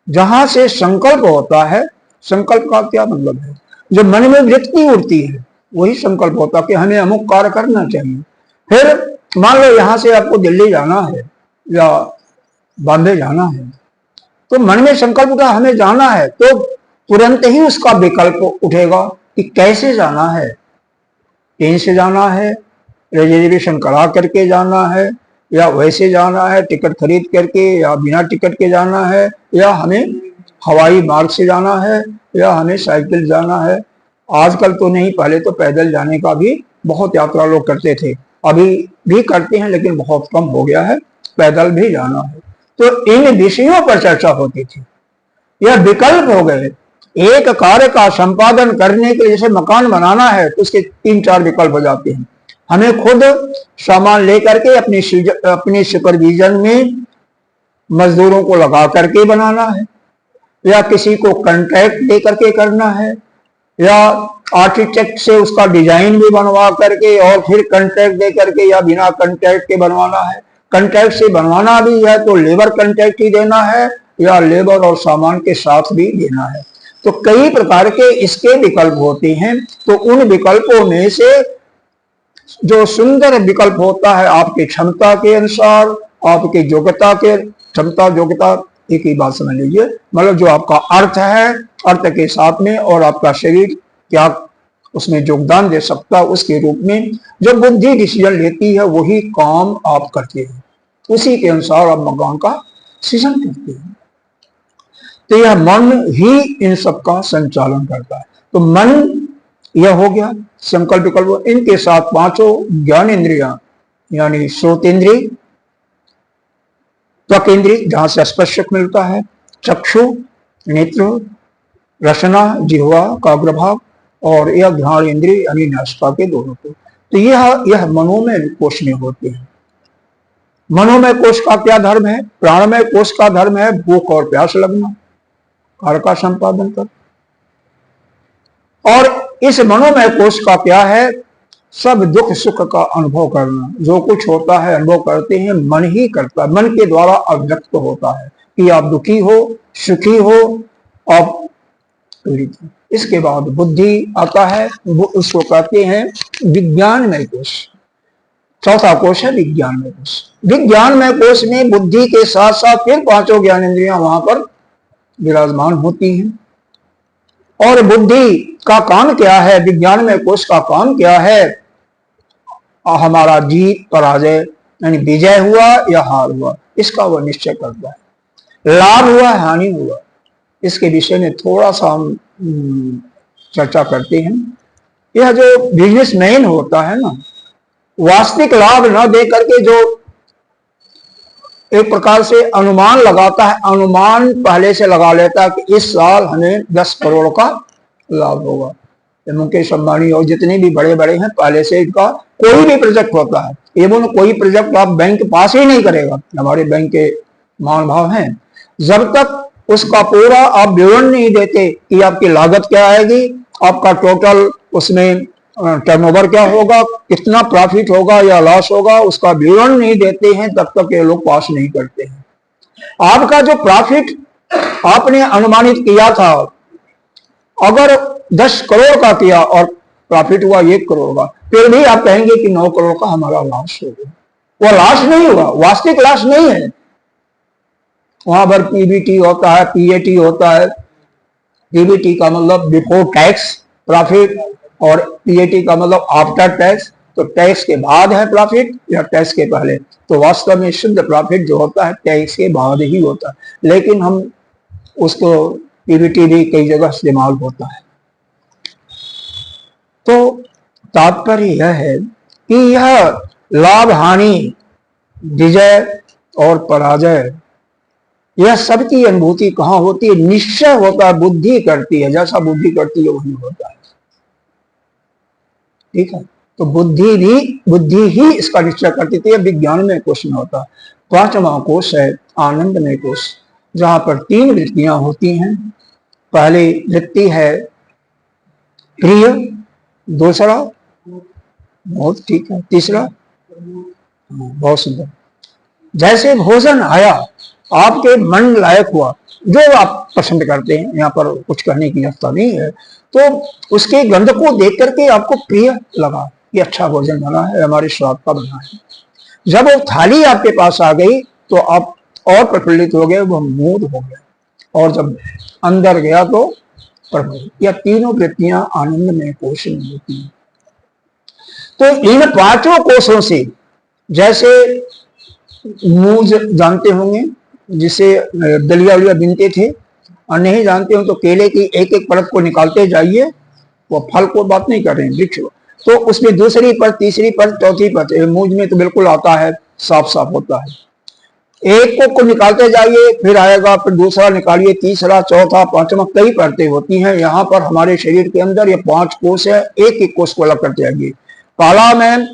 जहां से संकल्प होता है, संकल्प का क्या मतलब है? जो मन में वृत्ति उठती है वही संकल्प होता है कि हमें अमुक कार्य करना चाहिए। फिर मान लो यहां से आपको दिल्ली जाना है या बॉम्बे जाना है, तो मन में संकल्प उठा हमें जाना है, तो तुरंत ही उसका विकल्प उठेगा कि कैसे जाना है। ट्रेन से जाना है, रिजर्वेशन करा करके जाना है, या वैसे जाना है टिकट खरीद करके, या बिना टिकट के जाना है, या हमें हवाई मार्ग से जाना है, या हमें साइकिल जाना है। आजकल तो नहीं, पहले तो पैदल जाने का भी बहुत यात्रा लोग करते थे, अभी भी करते हैं लेकिन बहुत कम हो गया है, पैदल भी जाना है। तो इन विषयों पर चर्चा होती थी। यह विकल्प हो गए। एक कार्य का संपादन करने के लिए, जैसे मकान बनाना है तो उसके 3-4 विकल्प हो जाते हैं। हमें खुद सामान लेकर के अपनी सुपरविजन में मजदूरों को लगा करके बनाना है, या किसी को कॉन्ट्रैक्ट दे करके करना है, या आर्किटेक्ट से उसका डिजाइन भी बनवा करके और फिर कॉन्ट्रैक्ट दे करके, या बिना कॉन्ट्रैक्ट के बनवाना है। कॉन्ट्रैक्ट से बनवाना भी है तो लेबर कॉन्ट्रैक्ट ही देना है, या लेबर और सामान के साथ भी देना है। तो कई प्रकार के इसके विकल्प होते हैं। तो उन विकल्पों में से जो सुंदर विकल्प होता है आपकी क्षमता के अनुसार, आपकी योग्यता के, क्षमता योग्यता एक ही बात समझ लीजिए, मतलब जो आपका अर्थ है, अर्थ के साथ में और आपका शरीर क्या उसमें योगदान दे सकता है, उसके रूप में जो बुद्धि डिसीजन लेती है वही काम आप करते हैं, उसी के अनुसार आप मकान का सृजन करते हैं। तो यह मन ही इन सब का संचालन करता है। तो मन यह हो गया संकल्प विकल्प, इनके साथ 5 ज्ञान इंद्रियां यानी श्रोतेंद्रिय, त्वक इंद्रिय जहां से स्पर्श मिलता है, चक्षु, नेत्र, रसना, जिह्वा, काग्रभाग, और यह घ्राण इंद्रिय यानी नासिका के दोनों को। तो यह मनोमय कोश में होते हैं। मनोमय कोश का क्या धर्म है? प्राणमय कोश का धर्म है भूख और प्यास लगना, कार्य का संपादन कर। और इस मनोमय कोश का क्या है? सब दुख सुख का अनुभव करना। जो कुछ होता है अनुभव करते हैं मन ही करता है, मन के द्वारा अभिव्यक्त होता है कि आप दुखी हो, सुखी हो, आप पीड़ित हो। इसके बाद बुद्धि आता है, वो उसको कहते हैं विज्ञानमय कोश। चौथा कोश है विज्ञानमय कोश। विज्ञानमय कोश में बुद्धि के साथ साथ फिर 5 ज्ञानेंद्रियां वहां पर विराजमान होती हैं। और बुद्धि का काम क्या है? विज्ञानमय कोश का काम क्या है? हमारा जीत पराजय यानी विजय हुआ या हार हुआ, इसका वह निश्चय करता है। लाभ हुआ हानि हुआ, इसके विषय में थोड़ा सा हम चर्चा करते हैं। यह जो बिजनेसमैन होता है ना, वास्तविक लाभ न दे करके जो एक प्रकार से अनुमान लगाता है, अनुमान पहले से लगा लेता है कि इस साल हमें 10 करोड़ का लाभ होगा। मुकेश अंबानी और जितने भी बड़े बड़े हैं, पहले से इनका कोई भी प्रोजेक्ट होता है, एवं कोई प्रोजेक्ट आप बैंक पास ही नहीं करेगा। हमारे बैंक के महानुभाव हैं, जब तक उसका पूरा आप विवरण नहीं देते कि आपकी लागत क्या आएगी, आपका टोटल उसमें टर्नओवर क्या होगा, कितना प्रॉफिट होगा या लॉस होगा, उसका विवरण नहीं देते हैं, तब तक ये लोग पास नहीं करते हैं। आपका जो प्रॉफिट आपने अनुमानित किया था, अगर 10 करोड़ का किया और प्रॉफिट हुआ 1 करोड़ का, फिर भी आप कहेंगे कि 9 करोड़ का हमारा लॉस हो गया। वो लॉस नहीं हुआ, वास्तविक लॉस नहीं है। वहां पर पीबीटी होता है, पीएटी होता है। पीबीटी का मतलब बिफोर टैक्स प्रॉफिट और पीएटी का मतलब आफ्टर टैक्स। तो टैक्स के बाद है प्रॉफिट या टैक्स के पहले? तो वास्तव में शुद्ध प्रॉफिट जो होता है टैक्स के बाद ही होता है, लेकिन हम उसको पीबीटी भी कई जगह इस्तेमाल होता है। तो तात्पर्य यह है कि यह लाभ हानि, विजय और पराजय, यह सबकी अनुभूति कहाँ होती है? निश्चय होता है, बुद्धि करती है, जैसा बुद्धि करती है वही होता है। ठीक है, तो बुद्धि ही इसका निश्चय करती थी। विज्ञान में क्वेश्चन होता है, 5वां कोष है आनंदमय कोष, जहां पर 3 वृत्तियां होती हैं। पहली वृत्ति है प्रिय, दूसरा बहुत ठीक है, तीसरा बहुत सुंदर। जैसे भोजन आया, आपके मन लायक हुआ, जो आप पसंद करते हैं, यहाँ पर कुछ कहने की आवश्यकता नहीं है, तो उसके गंध को देख करके आपको प्रिय लगा कि अच्छा भोजन बना है, हमारे स्वाद का बना है। जब वो थाली आपके पास आ गई तो आप और प्रफुल्लित हो गए, वो मोद हो गया, और जब अंदर गया तो प्रबल। यह तीनों वृत्तियां आनंद में कोश में होती हैं। तो इन 5 कोषों से, जैसे मूज जानते होंगे जिसे दलिया उलिया बीनते थे, और नहीं जानते हो तो केले की एक एक परत को निकालते जाइए, वो फल को बात नहीं कर रहे हैं, वृक्ष। तो उसमें दूसरी परत, तीसरी परत, चौथी परत, मूज में तो बिल्कुल आता है, साफ साफ होता है। एक को निकालते जाइए, फिर आएगा, फिर दूसरा निकालिए, तीसरा, चौथा, 5वां, कई परतें होती हैं। यहाँ पर हमारे शरीर के अंदर ये 5 कोष है, एक एक कोष को अलग करते जाइए। काला में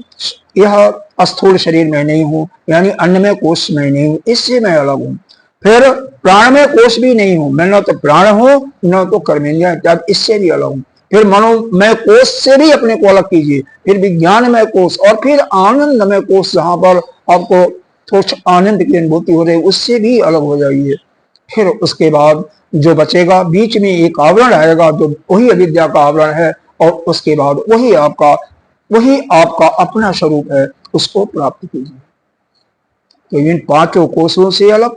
यह स्थूल शरीर में नहीं हूं, यानी अन्नमय कोष में नहीं हूं, इससे मैं अलग हूं। फिर प्राणमय कोष भी नहीं हूं, मैं न तो प्राण हूं न तो कर्मेंद्रियां इत्यादि, इससे भी अलग हूं। फिर मनोमय कोष से भी अपने को अलग कीजिए, फिर विज्ञानमय कोष, और फिर आनंदमय कोष, जहां पर आपको थोड़ा आनंद की अनुभूति हो रही है, उससे भी अलग हो जाइए। फिर उसके बाद जो बचेगा, बीच में एक आवरण आएगा, जो वही अविद्या का आवरण है, और उसके बाद वही आपका अपना स्वरूप है, उसको प्राप्त कीजिए। तो इन 5 कोषों से अलग,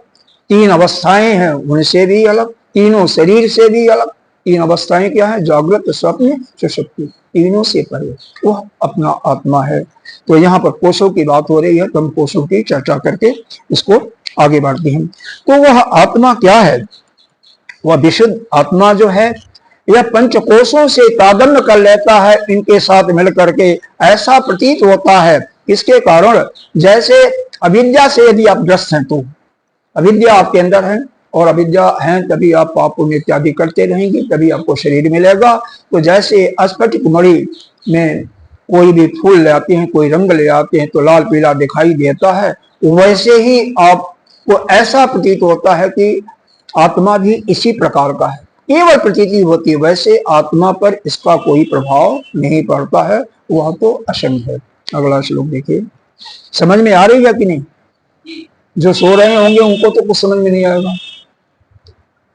3 अवस्थाएं हैं, उनसे भी अलग, तीनों शरीर से भी अलग। 3 अवस्थाएं क्या है? जागृत, स्वप्न, सुषुप्ति, तीनों से परे वह अपना आत्मा है। तो यहाँ पर कोषों की बात हो रही है, तो हम कोषों की चर्चा करके इसको आगे बढ़ते हैं। तो वह आत्मा क्या है? वह विशुद्ध आत्मा जो है, यह 5 कोषों से तादात्म्य कर लेता है, इनके साथ मिल करके ऐसा प्रतीत होता है। इसके कारण, जैसे अविद्या से यदि आप ग्रस्त हैं, तो अविद्या आपके अंदर है, और अविद्या है तभी आप पाप पुण्य इत्यादि करते रहेंगे, तभी आपको शरीर मिलेगा। तो जैसे स्फटिक मणि में कोई भी फूल ले आते हैं, कोई रंग ले आते हैं, तो लाल पीला दिखाई देता है, वैसे ही आपको ऐसा प्रतीत होता है कि आत्मा भी इसी प्रकार का है, केवल प्रतीति होती है। वैसे आत्मा पर इसका कोई प्रभाव नहीं पड़ता है, वह तो असंग है। अगला श्लोक देखिए, समझ में आ रही है कि नहीं? जो सो रहे होंगे उनको तो कुछ समझ में नहीं आएगा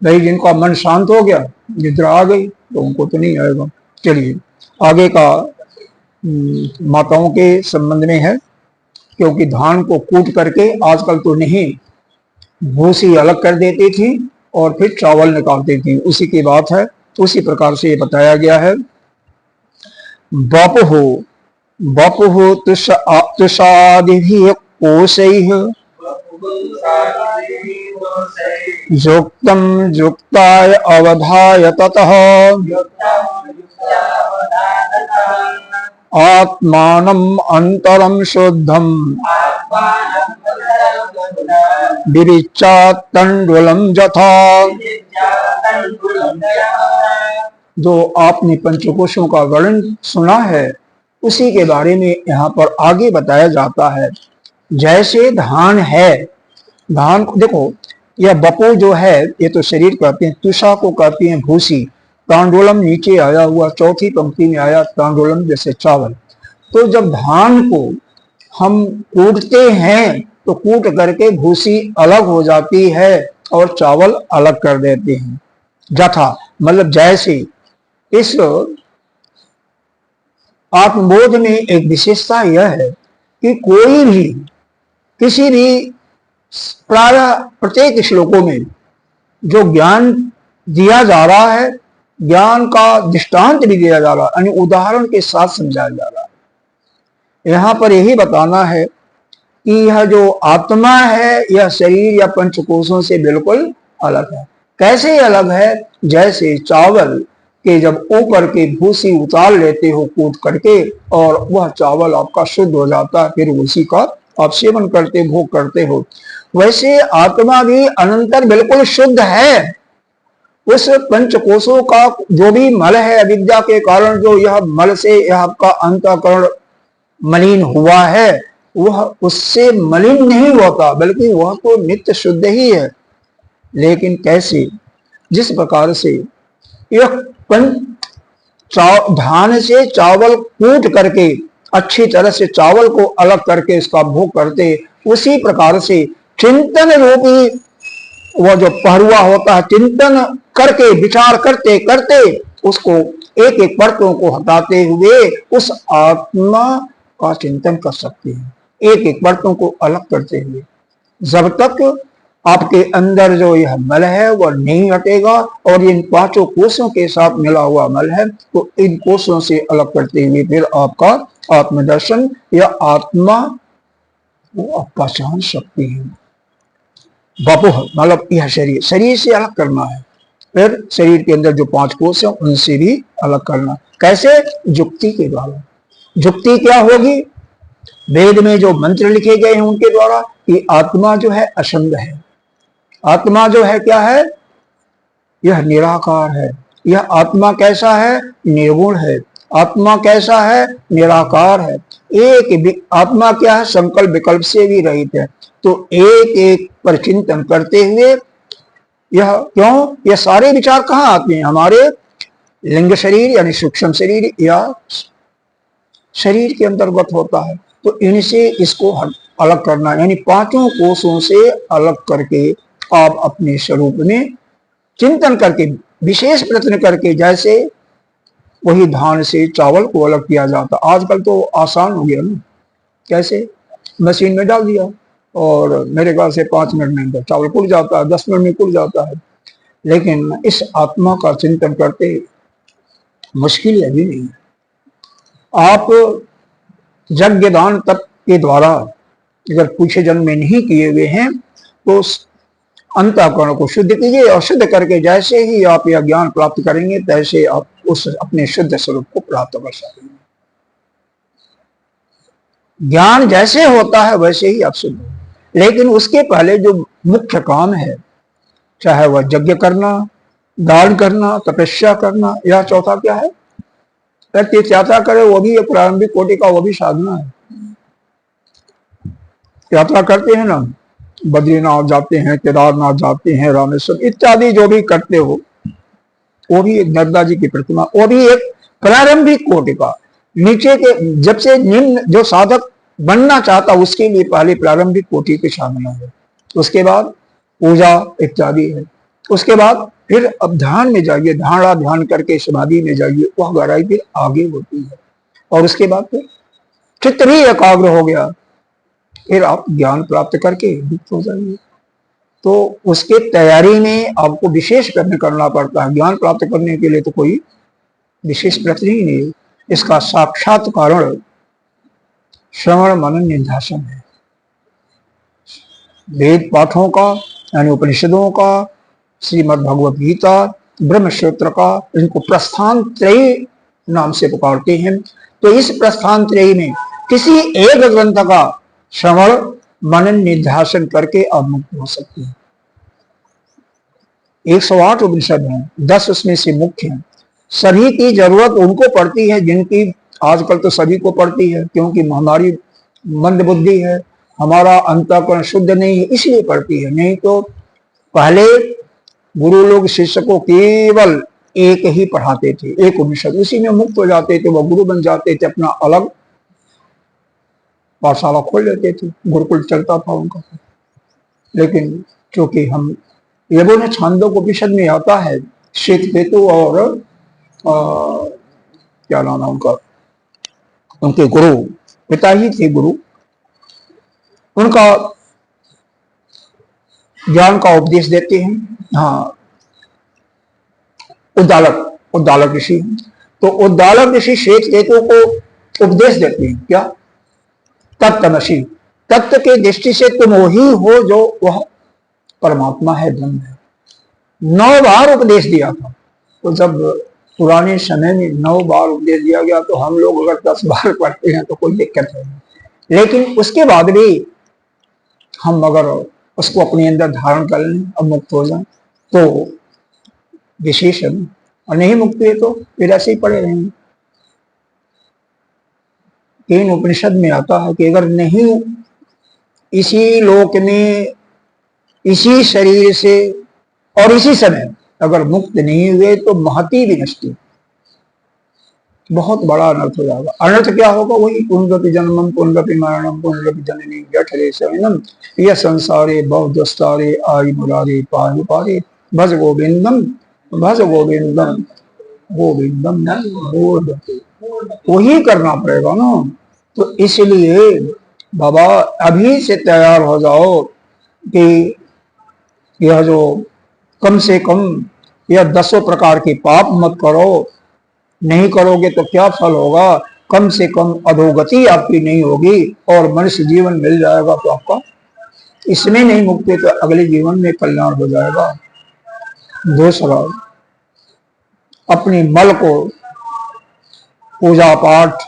भाई, जिनका मन शांत हो गया, निद्रा आ गई, तो उनको तो नहीं आएगा। चलिए आगे का माताओं के संबंध में है, क्योंकि धान को कूट करके आजकल तो नहीं, भूसी अलग कर देती थी और फिर चावल निकालती थी, उसी की बात है। तो उसी प्रकार से ये बताया गया है। बपुः तुषादिभिः कोशैः युक्तं युक्ताय अवधाय ततः आत्मानम् अन्तरं शुद्धं विरिच्चात् तण्डुलं यथा। जो आपने पंचकोशों का वर्णन सुना है उसी के बारे में यहाँ पर आगे बताया जाता है। जैसे धान है, धान को देखो, यह बपो जो है ये तो शरीर कहते हैं, तुषा को कहते हैं भूसी, तांडोलम नीचे आया हुआ चौथी पंक्ति में आया तांडोलम जैसे चावल। तो जब धान को हम कूटते हैं तो कूट करके भूसी अलग हो जाती है और चावल अलग कर देते हैं। जथा मतलब जैसे। इस आत्मबोध में एक विशेषता यह है कि कोई भी किसी भी प्राय प्रत्येक श्लोकों में जो ज्ञान दिया जा रहा है, ज्ञान का दृष्टांत भी दिया जा रहा है, यानी उदाहरण के साथ समझाया जा रहा है। यहाँ पर यही बताना है कि यह जो आत्मा है यह शरीर या पंचकोशों से बिल्कुल अलग है। कैसे अलग है? जैसे चावल के जब ऊपर के भूसी उतार लेते हो कूट करके और वह चावल आपका शुद्ध हो जाता है, फिर उसी का आप सेवन करते भोग करते हो, वैसे आत्मा भी अनंतर बिल्कुल शुद्ध है। उस पंचकोशों का जो भी मल है अविद्या के कारण, जो यह मल से यह आपका अंतःकरण मलिन हुआ है, वह उससे मलिन नहीं होता, बल्कि वह तो नित्य शुद्ध ही है। लेकिन कैसे? जिस प्रकार से यह धान से चावल कूट करके अच्छी तरह से चावल को अलग करके इसका भोग करते, उसी प्रकार से चिंतन रूपी वह जो पहरुआ होता है, चिंतन करके विचार करते करते उसको एक एक परतों को हटाते हुए उस आत्मा का चिंतन कर सकते हैं, एक एक परतों को अलग करते हुए। जब तक आपके अंदर जो यह मल है वह नहीं हटेगा और इन पांचों कोशों के साथ मिला हुआ मल है, तो इन कोशों से अलग करते हुए फिर आपका आत्मदर्शन या आत्मा वो आप पहचान सकते हैं। बपुह मतलब यह शरीर, शरीर से अलग करना है, फिर शरीर के अंदर जो पांच कोश है उनसे भी अलग करना। कैसे? युक्ति के द्वारा। युक्ति क्या होगी? वेद में जो मंत्र लिखे गए हैं उनके द्वारा कि आत्मा जो है असंग है, आत्मा जो है क्या है? यह निराकार है। यह आत्मा कैसा है? निर्गुण है। आत्मा कैसा है? निराकार है। एक आत्मा क्या है? संकल्प विकल्प से भी रहित है। तो एक एक पर चिंतन करते हुए यह क्यों, यह सारे विचार कहाँ आते हैं? हमारे लिंग शरीर यानी सूक्ष्म शरीर या शरीर के अंतर्गत होता है। तो इनसे इसको अलग करना, यानी पांचों कोशों से अलग करके आप अपने स्वरूप में चिंतन करके विशेष प्रयत्न करके, जैसे वही धान से चावल को अलग किया जाता। आजकल तो आसान हो गया ना, कैसे? मशीन में डाल दिया और मेरे ख्याल से 5 मिनट में अंदर चावल कुट जाता है, 10 मिनट में कुट जाता है। लेकिन इस आत्मा का चिंतन करते मुश्किल अभी नहीं है। आप यज्ञ दान तप के द्वारा अगर पूछे जन्म में नहीं किए हुए हैं तो अंतःकरण को शुद्ध कीजिए और शुद्ध करके जैसे ही आप यह ज्ञान प्राप्त करेंगे तैसे आप उस अपने शुद्ध स्वरूप को प्राप्त कर सकेंगे। ज्ञान जैसे होता है वैसे ही आप शुद्ध। लेकिन उसके पहले जो मुख्य काम है, चाहे वह यज्ञ करना, दान करना, तपस्या करना, या चौथा क्या है? तीर्थ यात्रा करे, वो भी एक प्रारंभिक कोटि का वो भी साधना है। यात्रा करते हैं ना, बद्रीनाथ जाते हैं, केदारनाथ जाते हैं, रामेश्वर इत्यादि जो भी करते हो, वो भी एक नर्मदा जी की प्रतिमा, वो भी एक प्रारंभिक कोटि का। नीचे के जब से निम्न जो साधक बनना चाहता उसके लिए पहले प्रारंभिक कोटि की साधना है, उसके बाद पूजा इत्यादि है, उसके बाद फिर अब ध्यान में जाइए, ध्यान ध्यान करके समाधि में जाइए, वह गहराई फिर आगे होती है। और उसके बाद फिर चित्त भी एकाग्र हो गया, फिर आप ज्ञान प्राप्त करके युक्त हो जाइए। तो उसके तैयारी में आपको विशेष प्रयत्न करना पड़ता है। ज्ञान प्राप्त करने के लिए तो कोई विशेष प्रयत्न ही नहीं, इसका साक्षात कारण श्रवण मनन निध्यासन है। वेद पाठों का यानी उपनिषदों का, श्रीमद् भगवत गीता, ब्रह्मसूत्र का, इनको प्रस्थान त्रयी नाम से पुकारते हैं। तो इस प्रस्थान त्रयी में किसी एक ग्रंथ का श्रवण मनन निध्यासन करके आप मुक्त हो सकते हैं। 108 उपनिषद हैं, 10 उसमें से मुख्य हैं। सभी की जरूरत उनको पड़ती है जिनकी आजकल तो सभी को पड़ती है, क्योंकि हमारी मंद बुद्धि है, हमारा अंतःकरण शुद्ध नहीं है, इसलिए पड़ती है। नहीं तो पहले गुरु लोग शिष्य को केवल एक ही पढ़ाते थे, एक उपनिषद, उसी में मुक्त हो जाते थे, वो गुरु बन जाते थे, अपना अलग पाठशाला खोल लेते थे, गुरुकुल चलता था उनका। लेकिन क्योंकि हम ये बोले छांदोग्य उपनिषद में आता है, श्वेत केतु और क्या नाम है उनका, उनके गुरु पिता ही थे गुरु, उनका ज्ञान का उपदेश देते हैं। हाँ, उद्दालक ऋषि, तो उद्दालक ऋषि श्वेत केतु को उपदेश देते हैं क्या, तत्वमसि, तत्व के दृष्टि से तुम वही हो जो वह परमात्मा है, ब्रह्म है। 9 बार उपदेश दिया था। तो जब पुराने समय में 9 बार उपदेश दिया गया, तो हम लोग अगर 10 बार पढ़ते हैं तो कोई दिक्कत है नहीं। लेकिन उसके बाद भी हम अगर उसको अपने अंदर धारण कर लें और मुक्त हो जाए तो विशेष है, और नहीं मुक्त हुए तो फिर ऐसे ही पड़े रहेंगे। तीन उपनिषद में आता है कि अगर नहीं इसी लोक में, इसी शरीर से और इसी समय अगर मुक्त नहीं हुए तो महती विनष्टि, बहुत बड़ा अनर्थ हो जाएगा। अनर्थ क्या होगा, वही पुनरपि जन्मम पुनरपि मरणम पुनरपि जननी जठरे शयनम यह संसारे बहुदस्तारे आई मुरारे पारु पारे भज गोविंदम भज गोविंदम गोविंदम वही करना पड़ेगा ना। तो इसलिए बाबा अभी से तैयार हो जाओ कि यह जो कम से कम यह 10 प्रकार के पाप मत करो, नहीं करोगे तो क्या फल होगा, कम से कम अधोगति आपकी नहीं होगी और मनुष्य जीवन मिल जाएगा तो आपका इसमें नहीं मुक्ति तो अगले जीवन में कल्याण हो जाएगा। दूसरा, अपने मल को पूजा पाठ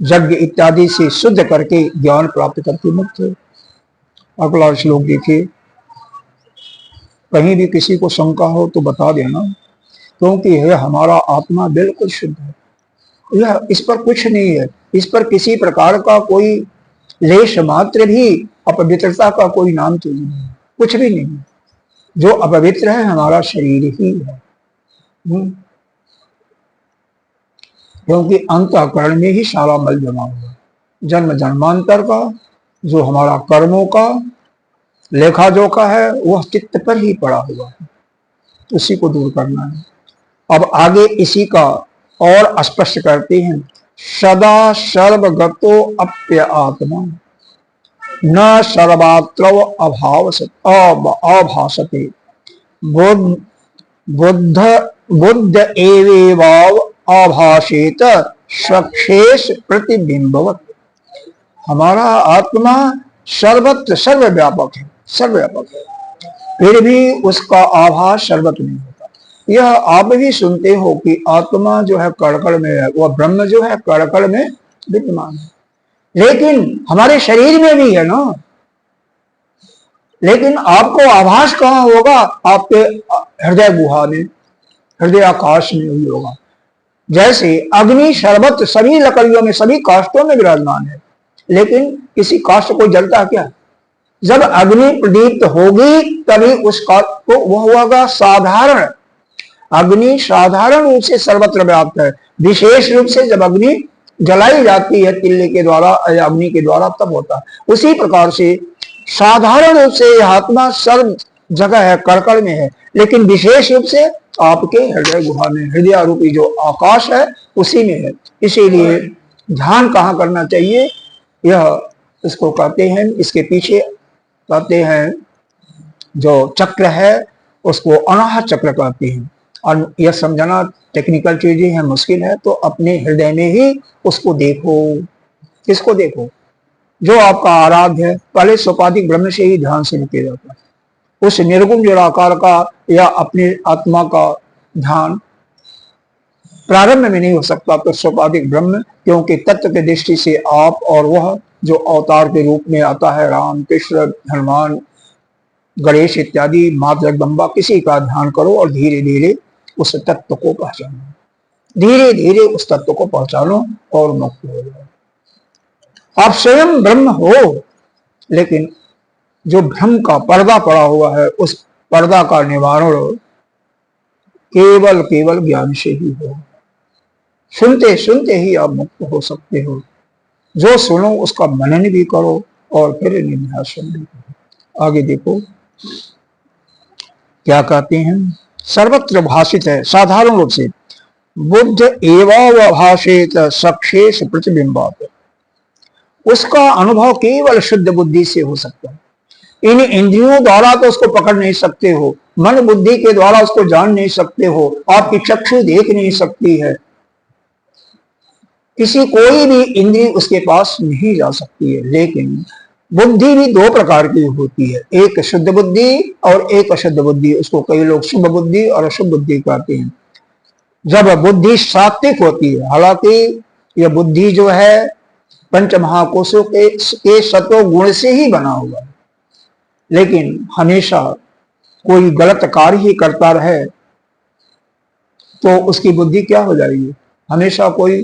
यज्ञ इत्यादि से शुद्ध करके ज्ञान प्राप्त करके मुक्त हो। अगला श्लोक देखिए, कहीं भी किसी को शंका हो तो बता देना, क्योंकि यह हमारा आत्मा बिल्कुल शुद्ध है, यह इस पर कुछ नहीं है, इस पर किसी प्रकार का कोई लेश मात्र भी अपवित्रता का कोई नाम तो नहीं है, कुछ भी नहीं। जो अपवित्र है हमारा शरीर ही है, क्योंकि अंतःकरण में ही सारा मल जमा हुआ, जन्म जन्मांतर का जो हमारा कर्मों का लेखा जोखा है वह चित्त पर ही पड़ा हुआ है, उसी को दूर करना है। अब आगे इसी का और स्पष्ट करते हैं, सदा सर्वगतो अप्य आत्मा न सर्वात्र अभासते बुद्ध एवेवाव आभासेत स्वक्षेष प्रतिबिंबवत। हमारा आत्मा सर्वत्र सर्वव्यापक है, सर्वव्यापक है, फिर भी उसका आभास सर्वत्र नहीं होता। यह आप भी सुनते हो कि आत्मा जो है कड़कड़ में है, वह ब्रह्म जो है कड़कड़ में विद्यमान है, लेकिन हमारे शरीर में भी है ना। लेकिन आपको आभास कहाँ होगा, आपके हृदय गुहा में, हृदय आकाश में ही होगा। जैसे अग्नि सर्वत्र सभी लकड़ियों में सभी काष्ठों में विराजमान है, लेकिन किसी काष्ठ को जलता क्या, जब अग्नि प्रदीप्त होगी तभी उस काष्ठ को वह होगा साधारण। अग्नि साधारण रूप से सर्वत्र व्याप्त है, विशेष रूप से जब अग्नि जलाई जाती है तिल्ले के द्वारा या अग्नि के द्वारा तब होता है। उसी प्रकार से साधारण रूप से यह आत्मा सर्व जगह है, कड़कड़ में है, लेकिन विशेष रूप से आपके हृदय गुहा में, हृदय रूपी जो आकाश है उसी में है। इसीलिए ध्यान कहाँ करना चाहिए, यह इसको कहते हैं, इसके पीछे कहते हैं जो चक्र है उसको अनाहत चक्र कहते हैं। और यह समझना टेक्निकल चीजें हैं, मुश्किल है, तो अपने हृदय में ही उसको देखो। किसको देखो, जो आपका आराध्य है, पहले सोपाधिक ब्रह्म से ही ध्यान शुरू किया जाता है। उस निर्गुण निराकार का या अपनी आत्मा का ध्यान प्रारंभ में नहीं हो सकता तो सोपाधिक ब्रह्म, क्योंकि तत्व की दृष्टि से आप और वह जो अवतार के रूप में आता है, राम, कृष्ण, हनुमान, गणेश इत्यादि, माँ जगदम्बा, किसी का ध्यान करो और धीरे धीरे उस तत्व को पहचानो, धीरे धीरे उस तत्व को पहचानो और मुक्त हो जाओ। आप स्वयं ब्रह्म हो, लेकिन जो भ्रम का पर्दा पड़ा हुआ है उस पर्दा का निवारण केवल केवल ज्ञान से ही हो। सुनते सुनते ही आप मुक्त हो सकते हो। जो सुनो उसका मनन भी करो और फिर निध्यासन भी करो। आगे देखो क्या कहते हैं। सर्वत्र भाषित है, साधारण रूप से, बुद्ध एवावभाषेत सक्षेष प्रतिबिंबात, उसका अनुभव केवल शुद्ध बुद्धि से हो सकता है। इन इंद्रियों द्वारा तो उसको पकड़ नहीं सकते हो, मन बुद्धि के द्वारा उसको जान नहीं सकते हो, आपकी चक्षु देख नहीं सकती है, किसी कोई भी इंद्रिय उसके पास नहीं जा सकती है। लेकिन बुद्धि भी दो प्रकार की होती है, एक शुद्ध बुद्धि और एक अशुद्ध बुद्धि। उसको कई लोग शुभ बुद्धि और अशुभ बुद्धि कहते हैं। जब बुद्धि सात्विक होती है, हालांकि यह बुद्धि जो है पंच महाकोशों के सत्व गुण से ही बना हुआ है, लेकिन हमेशा कोई गलत कार्य ही करता रहे तो उसकी बुद्धि क्या हो जाएगी। हमेशा कोई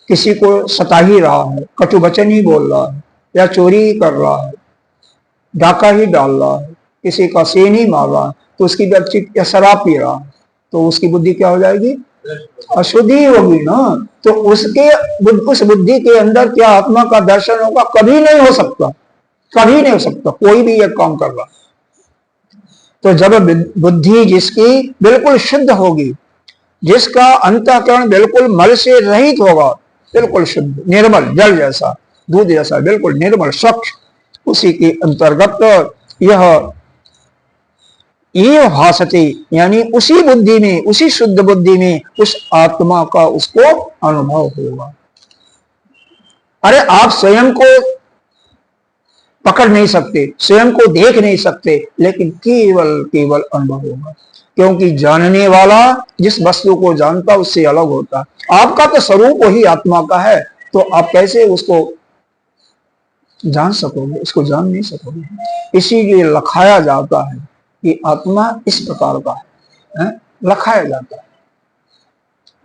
किसी को सता ही रहा है, कटु वचन ही बोल रहा है, या चोरी ही कर रहा है, डाका ही डाल रहा है, किसी का सेन ही मार रहा है, तो उसकी बच्ची या शराब पी रहा है, तो उसकी बुद्धि क्या हो जाएगी, अशुद्धि होगी ना। तो उसके उस बुद्धि के अंदर क्या आत्मा का दर्शन होगा, कभी नहीं हो सकता, कभी नहीं हो सकता। कोई भी यह काम कर रहा, तो जब बुद्धि जिसकी बिल्कुल शुद्ध होगी, जिसका अंतःकरण बिल्कुल मल से रहित होगा, बिल्कुल शुद्ध निर्मल जल जैसा, दूध जैसा, बिल्कुल निर्मल स्वच्छ, उसी के अंतर्गत यह भासते, यानी उसी बुद्धि में, उसी शुद्ध बुद्धि में उस आत्मा का उसको अनुभव होगा। अरे आप स्वयं को पकड़ नहीं सकते, स्वयं को देख नहीं सकते, लेकिन केवल केवल अनुभव होगा, क्योंकि जानने वाला जिस वस्तु को जानता उससे अलग होता है। आपका तो स्वरूप वही आत्मा का है, तो आप कैसे उसको जान सकोगे, उसको जान नहीं सकोगे। इसीलिए लखाया जाता है कि आत्मा इस प्रकार का है, लखाया जाता है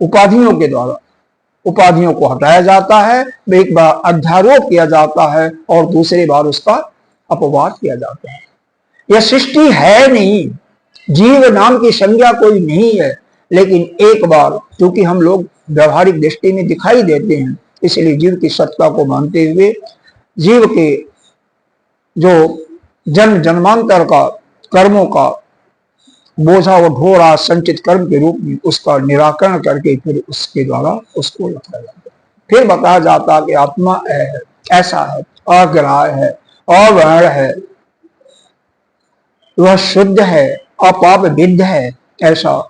उपाधियों के द्वारा। उपाधियों को हटाया जाता है, एक बार अध्यारोप किया जाता है और दूसरी बार उसका अपवाद किया जाता है। यह सृष्टि है नहीं, जीव नाम की संज्ञा कोई नहीं है, लेकिन एक बार क्योंकि हम लोग व्यवहारिक दृष्टि में दिखाई देते हैं, इसलिए जीव की सत्ता को मानते हुए जीव के जो जन्म जन्मांतर का कर्मों का बोझा वो ढो रहा संचित कर्म के रूप में, उसका निराकरण करके फिर उसके द्वारा उसको लगाया जाता है। फिर बताया जाता है कि आत्मा है, ऐसा है, अग्राह्य है, अवर्ण है, वह शुद्ध है, अपाप विद्ध है, ऐसा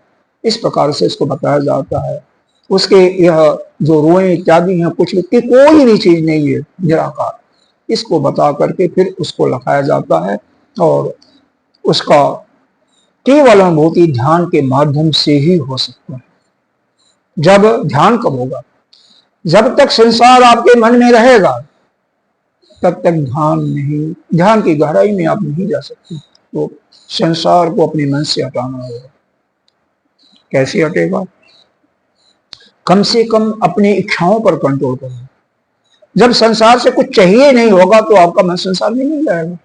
इस प्रकार से इसको बताया जाता है। उसके यह जो रोए इत्यादि है, कुछ की कोई भी चीज नहीं है, निराकार, इसको बता करके फिर उसको लगाया जाता है। और उसका केवल अनुभूति ध्यान के माध्यम से ही हो सकता है। जब ध्यान कब होगा, जब तक संसार आपके मन में रहेगा तब तक ध्यान नहीं, ध्यान की गहराई में आप नहीं जा सकते। तो संसार को अपने मन से हटाना होगा। कैसे हटेगा, कम से कम अपनी इच्छाओं पर कंट्रोल करो। जब संसार से कुछ चाहिए नहीं होगा तो आपका मन संसार में नहीं जाएगा।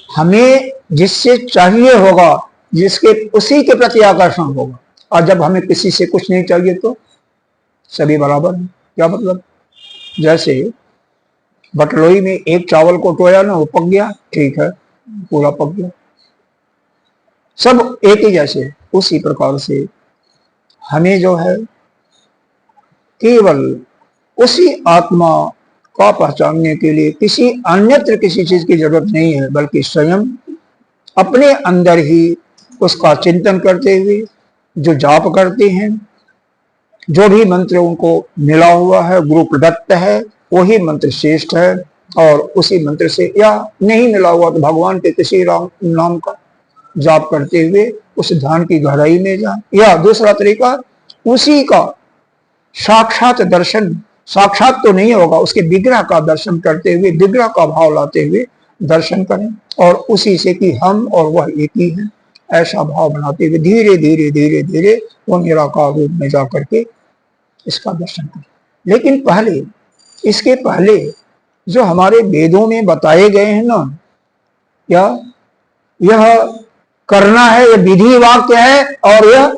हमें जिससे चाहिए होगा, जिसके उसी के प्रति आकर्षण होगा। और जब हमें किसी से कुछ नहीं चाहिए तो सभी बराबर हैं। क्या मतलब, जैसे बटलोई में एक चावल को टोया ना, वो पक गया, ठीक है, पूरा पक गया, सब एक ही जैसे। उसी प्रकार से हमें जो है केवल उसी आत्मा का पहचानने के लिए किसी अन्यत्र किसी चीज की जरूरत नहीं है, बल्कि स्वयं अपने अंदर ही उसका चिंतन करते हुए जो जाप करते हैं, जो भी मंत्र उनको मिला हुआ है, गुरु प्रदत्त है, वही मंत्र श्रेष्ठ है। और उसी मंत्र से, या नहीं मिला हुआ तो भगवान के किसी नाम का जाप करते हुए उस ध्यान की गहराई में जाए, या दूसरा तरीका उसी का साक्षात दर्शन, साक्षात तो नहीं होगा, उसके विग्रह का दर्शन करते हुए, विग्रह का भाव लाते हुए दर्शन करें, और उसी से कि हम और वह एक ही हैं, ऐसा भाव बनाते हुए धीरे धीरे धीरे धीरे वो निराकार रूप में जा करके इसका दर्शन करें। लेकिन पहले, इसके पहले जो हमारे वेदों में बताए गए हैं ना, यह करना है, यह विधि वाक्य है, और यह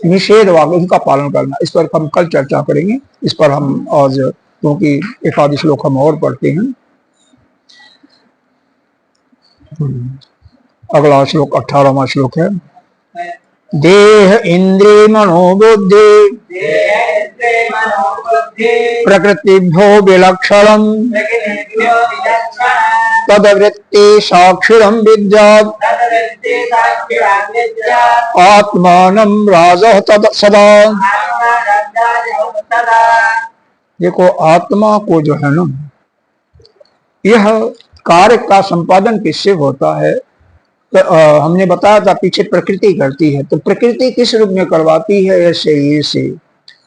निषेध वाक्य, इनका पालन करना। इस पर हम कल चर्चा करेंगे। इस पर हम आज, क्योंकि एक आदि श्लोक हम और पढ़ते हैं। अगला श्लोक 18वां श्लोक है। देह इंद्रिय मनोबुद्धि प्रकृतिभ्यो विलक्षणं तदवृत्ति साक्षिणं विद्यात् आत्मानं राजः तद सदा। देखो, आत्मा को जो है ना, यह कार्य का संपादन किससे होता है? तो हमने बताया था पीछे, प्रकृति करती है। तो प्रकृति किस रूप में करवाती है? यह शरीर से,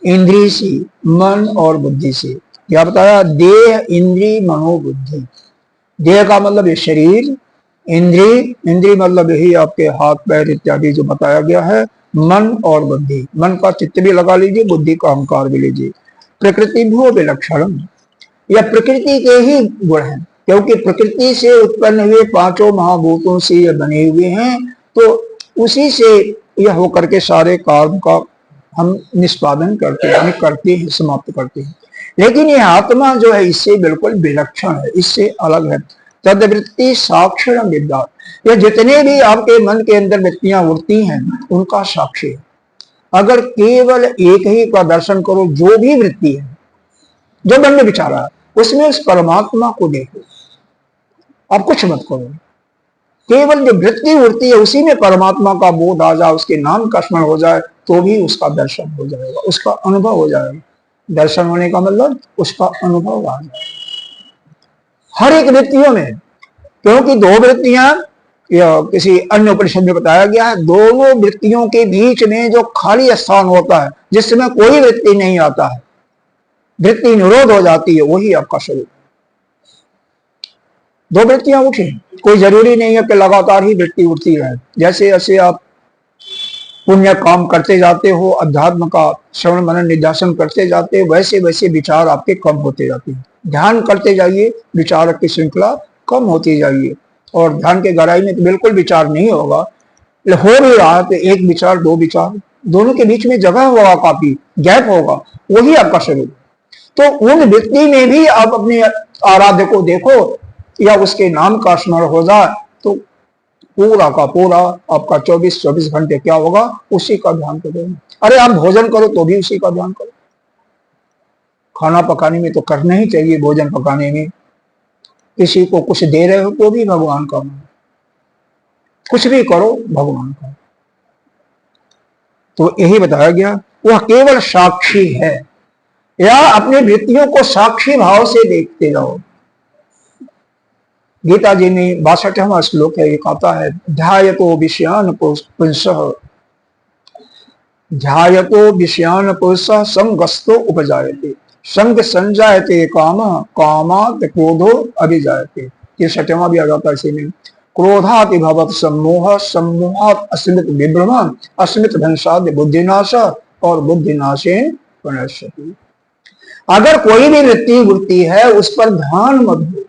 इंद्रिय से, मन और बुद्धि से। क्या बताया? देह इंद्रिय मनोबुद्धि। देह का मतलब ये शरीर, इंद्रिय मतलब यही आपके हाथ पैर इत्यादि जो बताया गया है, मन और बुद्धि। मन का चित्त भी लगा लीजिए, बुद्धि का अहंकार भी लीजिए। प्रकृति भो विलक्षणम, यह प्रकृति के ही गुण है, क्योंकि प्रकृति से उत्पन्न हुए पांचों महाभूतों से यह बने हुए हैं। तो उसी से यह होकर के सारे कार्य का हम निष्पादन करते हैं, समाप्त करते हैं। लेकिन यह आत्मा जो है इससे बिल्कुल विलक्षण है, इससे अलग है। तदवृत्ति साक्षी विद्या, यह जितने भी आपके मन के अंदर वृत्तियां उठती हैं उनका साक्षी है। अगर केवल एक ही का दर्शन करो, जो भी वृत्ति है, जो मन में विचार है, उसमें उस परमात्मा को देखो, आप कुछ मत करो। केवल जो वृत्ति उठती है उसी में परमात्मा का बोध आ जाए, उसके नाम का स्मरण हो जाए, तो भी उसका दर्शन हो जाएगा, उसका अनुभव हो जाएगा। दर्शन होने का मतलब उसका अनुभव आ जाए हर एक वृत्तियों में। क्योंकि दो वृत्तियां, या किसी अन्य उपनिषद में बताया गया है, दोनों वृत्तियों के बीच में जो खाली स्थान होता है, जिसमें कोई वृत्ति नहीं आता है, वृत्ति निरोध हो जाती है, वही आपका स्वरूप। दो वृत्तियां उठी, कोई जरूरी नहीं है कि लगातार ही वृत्ति उठती रहे। जैसे जैसे आप पुण्य काम करते जाते हो, अध्यात्म का श्रवण मनन निध्यासन करते जाते हो, वैसे वैसे विचार आपके कम होते जाते हैं। ध्यान करते जाइए, विचार की श्रृंखला कम होती जाइए, और ध्यान के गहराई में तो बिल्कुल विचार नहीं होगा। हो भी रहा तो एक विचार, दो विचार, दोनों के बीच में जगह होगा, काफी गैप होगा, वही आपका स्वरूप। तो उन व्यक्ति में भी आप अपने आराध्य को देखो, या उसके नाम का स्मरण हो जाए, तो पूरा का पूरा आपका 24 घंटे क्या होगा? उसी का ध्यान करो। अरे आप भोजन करो तो भी उसी का ध्यान करो। खाना पकाने में तो करना ही चाहिए, भोजन पकाने में किसी को कुछ दे रहे हो तो भी भगवान का नाम, कुछ भी करो भगवान का। तो यही बताया गया, वह केवल साक्षी है, या अपनी वृत्तियों को साक्षी भाव से देखते रहो। गीता जी में 62वां श्लोक है, एक आता है, ध्यायतो विषयान पुंसः, ध्यायतो विषयान पुंसः संगस्तो उपजायते, संग संजायते कामः, कामात् क्रोधो अभिजायते। 63वां भी आ जाता है इसी में, क्रोधाति भवत् सम्मोह, सम्मोहात् अस्मित विभ्रम, अस्मित ध्वंसात् बुद्धिनाश, और बुद्धिनाशेन प्रणश्यति। अगर कोई भी वृत्ति है, उस पर ध्यान मत दो,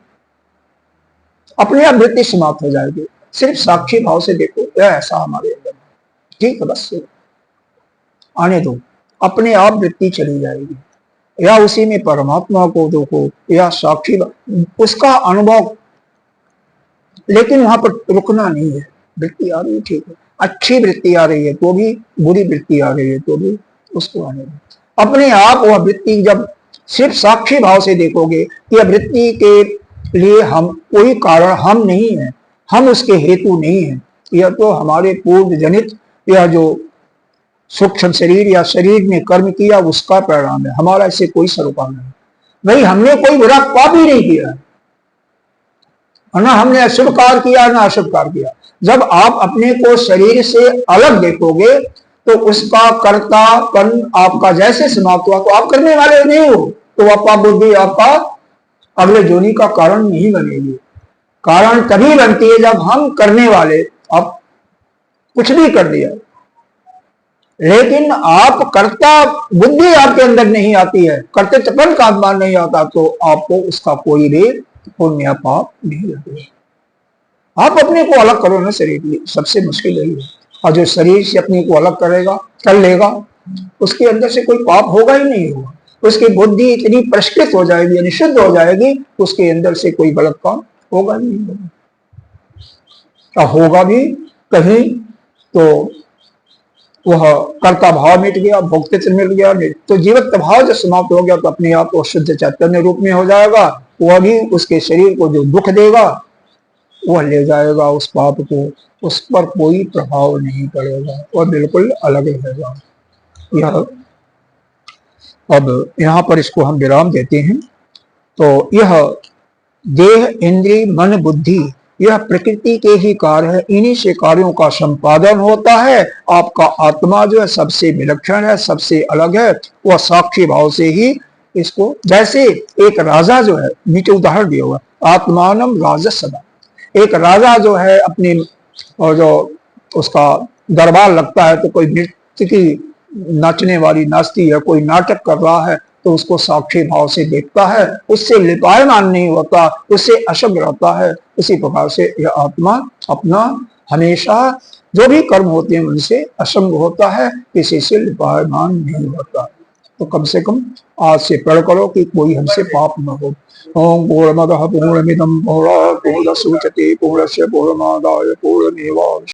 अपने आप वृत्ति समाप्त हो जाएगी। सिर्फ साक्षी भाव से देखो, ऐसा हमारे अंदर, ठीक है, बस आने दो, अपने आप वृत्ति चली जाएगी। या उसी में परमात्मा को देखो, या साक्षी उसका अनुभव। लेकिन वहां पर रुकना नहीं है। वृत्ति आ रही है, ठीक है, अच्छी वृत्ति आ रही है तो भी, बुरी वृत्ति आ रही है तो भी, उसको आने दो। अपने आप वह वृत्ति जब सिर्फ साक्षी भाव से देखोगे कि यह वृत्ति के लिए हम कोई कारण हम नहीं है, हम उसके हेतु नहीं है, यह तो हमारे पूर्व जनित, यह जो सूक्ष्म शरीर या शरीर ने कर्म किया उसका परिणाम है, हमारा इससे कोई सरोकार नहीं। भाई हमने कोई बुरा पाप ही नहीं किया, ना हमने अशुभ कार्य किया ना अशुभ कार्य किया। जब आप अपने को शरीर से अलग देखोगे तो उसका कर्तापन आपका जैसे समाप्त हुआ, तो आप करने वाले नहीं हो, तो वह पाप बुद्धि आपका अगले जोनी का कारण नहीं बनेगी। कारण तभी बनती है जब हम करने वाले, आप कुछ भी कर दिया लेकिन आप कर्ता बुद्धि आपके अंदर नहीं आती है, कर्तृत्वपन का आत्मा नहीं आता, तो आपको उसका कोई भी पुण्य पाप नहीं लगेगा। आप अपने को अलग करो ना शरीर की, सबसे मुश्किल यही है। और जो शरीर से अपने को अलग करेगा कर लेगा, उसके अंदर से कोई पाप होगा ही नहीं होगा। उसकी बुद्धि इतनी परिष्कृत हो जाएगी, यानी शुद्ध हो जाएगी, उसके अंदर से कोई गलत काम होगा ही नहीं होगा। होगा भी कहीं तो वह कर्ता भाव मिट गया, भोक्तृत्व मिल गया, तो जीवत्व भाव जब समाप्त हो गया तो अपने आप वो शुद्ध चैतन्य रूप में हो जाएगा। वह भी उसके शरीर को जो दुख देगा वह ले जाएगा उस पाप को, उस पर कोई प्रभाव नहीं पड़ेगा, वह बिल्कुल अलग रहेगा। यह अब यहाँ पर इसको हम विराम देते हैं। तो यह देह, इंद्रिय, मन, बुद्धि, यह प्रकृति के ही कार्य है, इन्हीं से कार्यों का संपादन होता है। आपका आत्मा जो है सबसे विलक्षण है, सबसे अलग है, वह साक्षी भाव से ही इसको, जैसे एक राजा जो है, नीचे उदाहरण दिया हुआ, आत्मानम राजसदा, एक राजा जो है अपनी, और जो उसका दरबार लगता है तो कोई नृत्य की नाचने वाली नाचती है, कोई नाटक कर रहा है, तो उसको साक्षी भाव से देखता है, उससे लिपायमान नहीं होता, उससे अशुभ रहता है। उसी प्रकार से यह आत्मा अपना हमेशा जो भी कर्म होते हैं उनसे असंग होता है, किसी से लिपायमान नहीं होता। तो कम से कम आज से प्रण करो कि कोई हमसे पाप न हो। ओम पूर्णमदः पूर्णमिदं पूर्णात् पूर्णमुदच्यते पूर्णस्य पूर्णमादाय पूर्णमेवावशिष्यते।